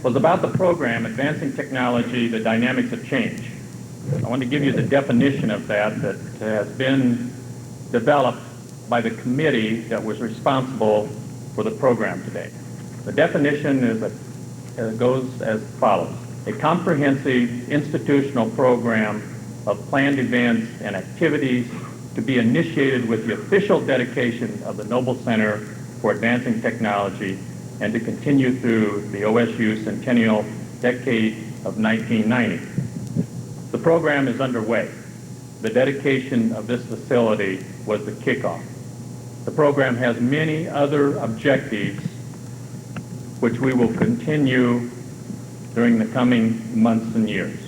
was about the program Advancing Technology, the Dynamics of Change. I want to give you the definition of that has been developed by the committee that was responsible for the program today. The definition is goes as follows: a comprehensive institutional program of planned events and activities to be initiated with the official dedication of the Noble Center for Advancing Technology and to continue through the OSU Centennial Decade of 1990. The program is underway. The dedication of this facility was the kickoff. The program has many other objectives which we will continue during the coming months and years.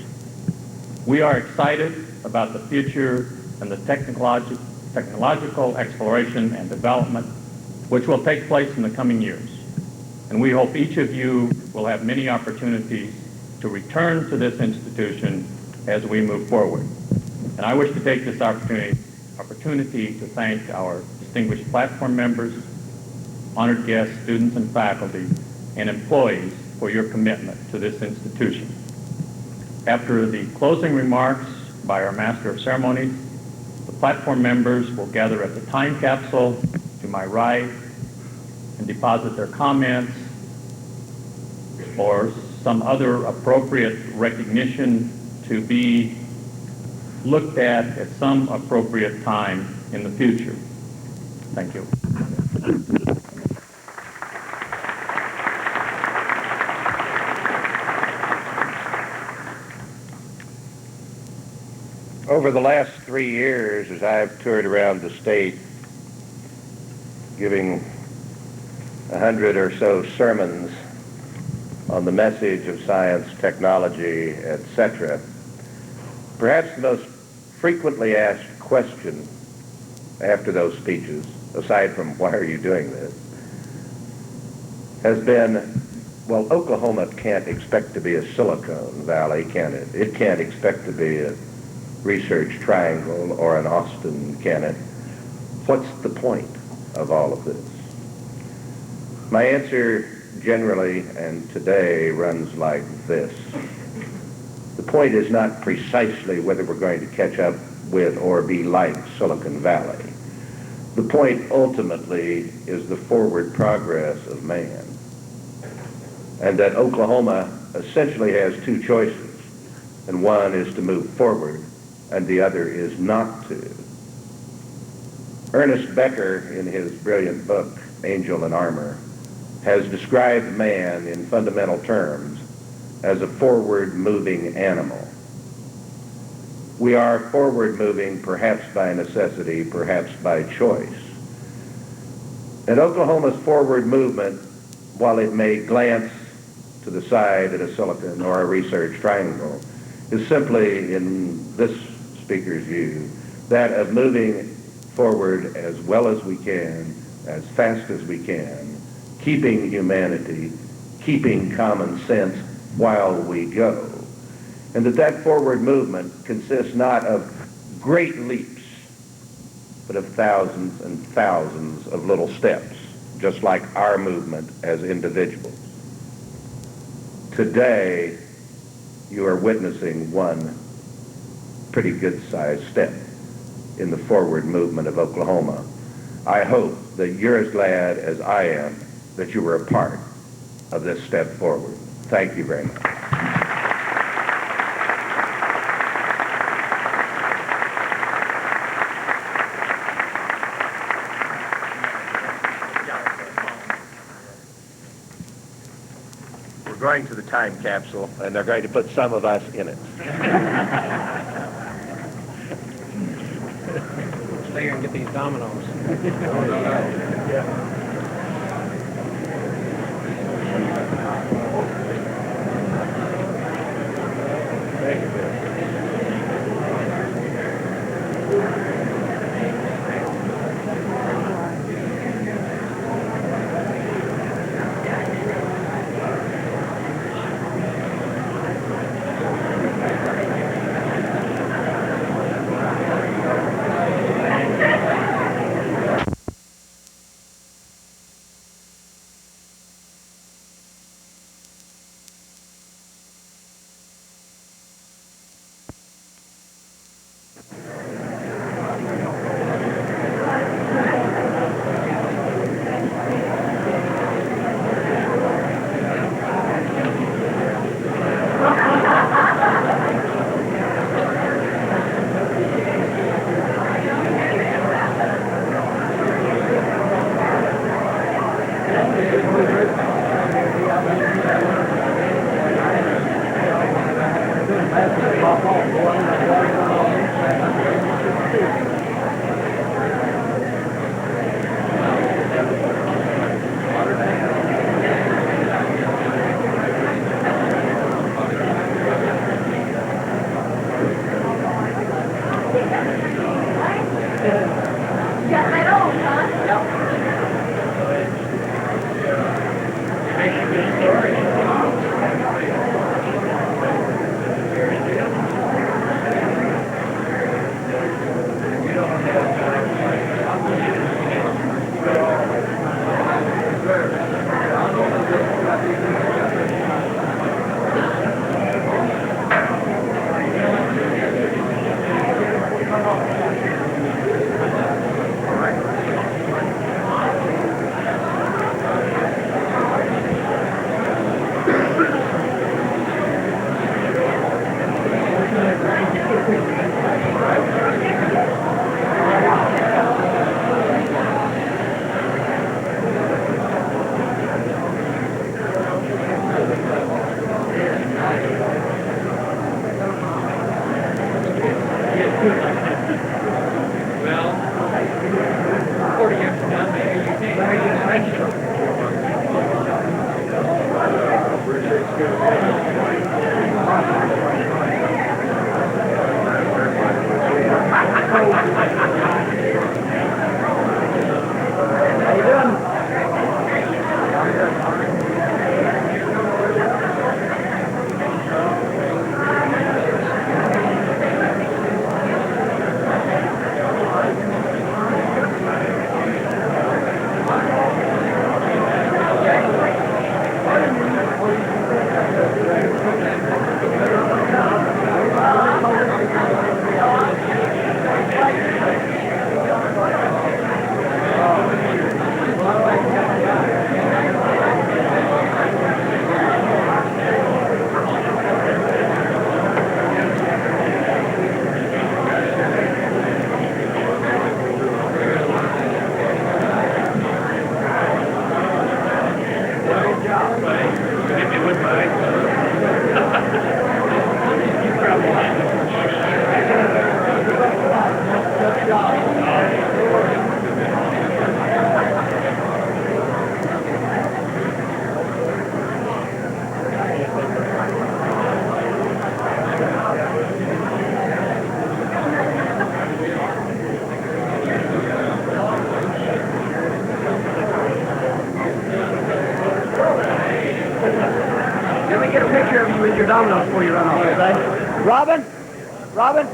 We are excited about the future and the technological exploration and development which will take place in the coming years. And we hope each of you will have many opportunities to return to this institution as we move forward. And I wish to take this opportunity to thank our distinguished platform members, honored guests, students and faculty, and employees for your commitment to this institution. After the closing remarks by our Master of Ceremonies, the platform members will gather at the time capsule to my right and deposit their comments or some other appropriate recognition to be looked at some appropriate time in the future. Thank you. Over the last 3 years, as I've toured around the state giving 100 or so sermons on the message of science, technology, etc., perhaps the most frequently asked question after those speeches, aside from why are you doing this, has been, well, Oklahoma can't expect to be a Silicon Valley, can it? It can't expect to be a Research Triangle or an Austin, can it? What's the point of all of this? My answer generally and today runs like this. The point is not precisely whether we're going to catch up with or be like Silicon Valley. The point ultimately is the forward progress of man. And that Oklahoma essentially has two choices, and one is to move forward and the other is not to. Ernest Becker, in his brilliant book, Angel in Armor, has described man in fundamental terms as a forward-moving animal. We are forward-moving, perhaps by necessity, perhaps by choice. And Oklahoma's forward movement, while it may glance to the side at a Silicon or a Research Triangle, is simply, in this speaker's view, that of moving forward as well as we can, as fast as we can, keeping humanity, keeping common sense while we go. And that forward movement consists not of great leaps, but of thousands and thousands of little steps, just like our movement as individuals. Today, you are witnessing one pretty good-sized step in the forward movement of Oklahoma. I hope that you're as glad as I am that you were a part of this step forward. Thank you very much. We're going to the time capsule, and they're going to put some of us in it. Stay here and get these dominoes. dominoes before you run off, okay? Robin? Robin?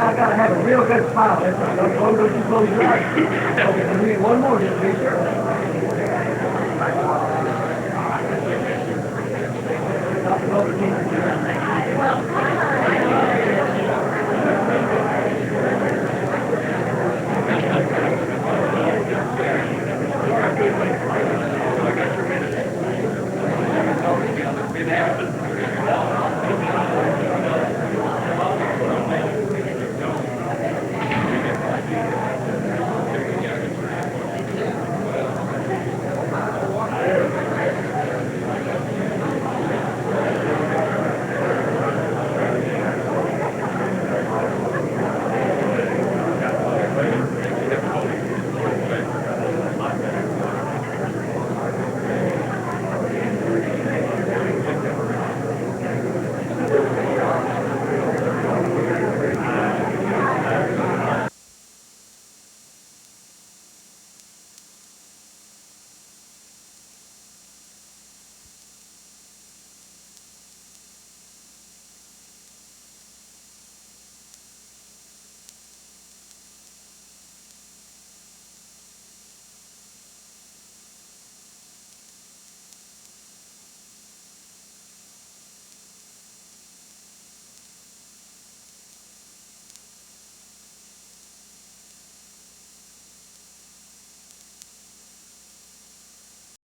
I gotta have a real good smile. Don't you close your eyes. Okay, we need one more, just be sure. Well,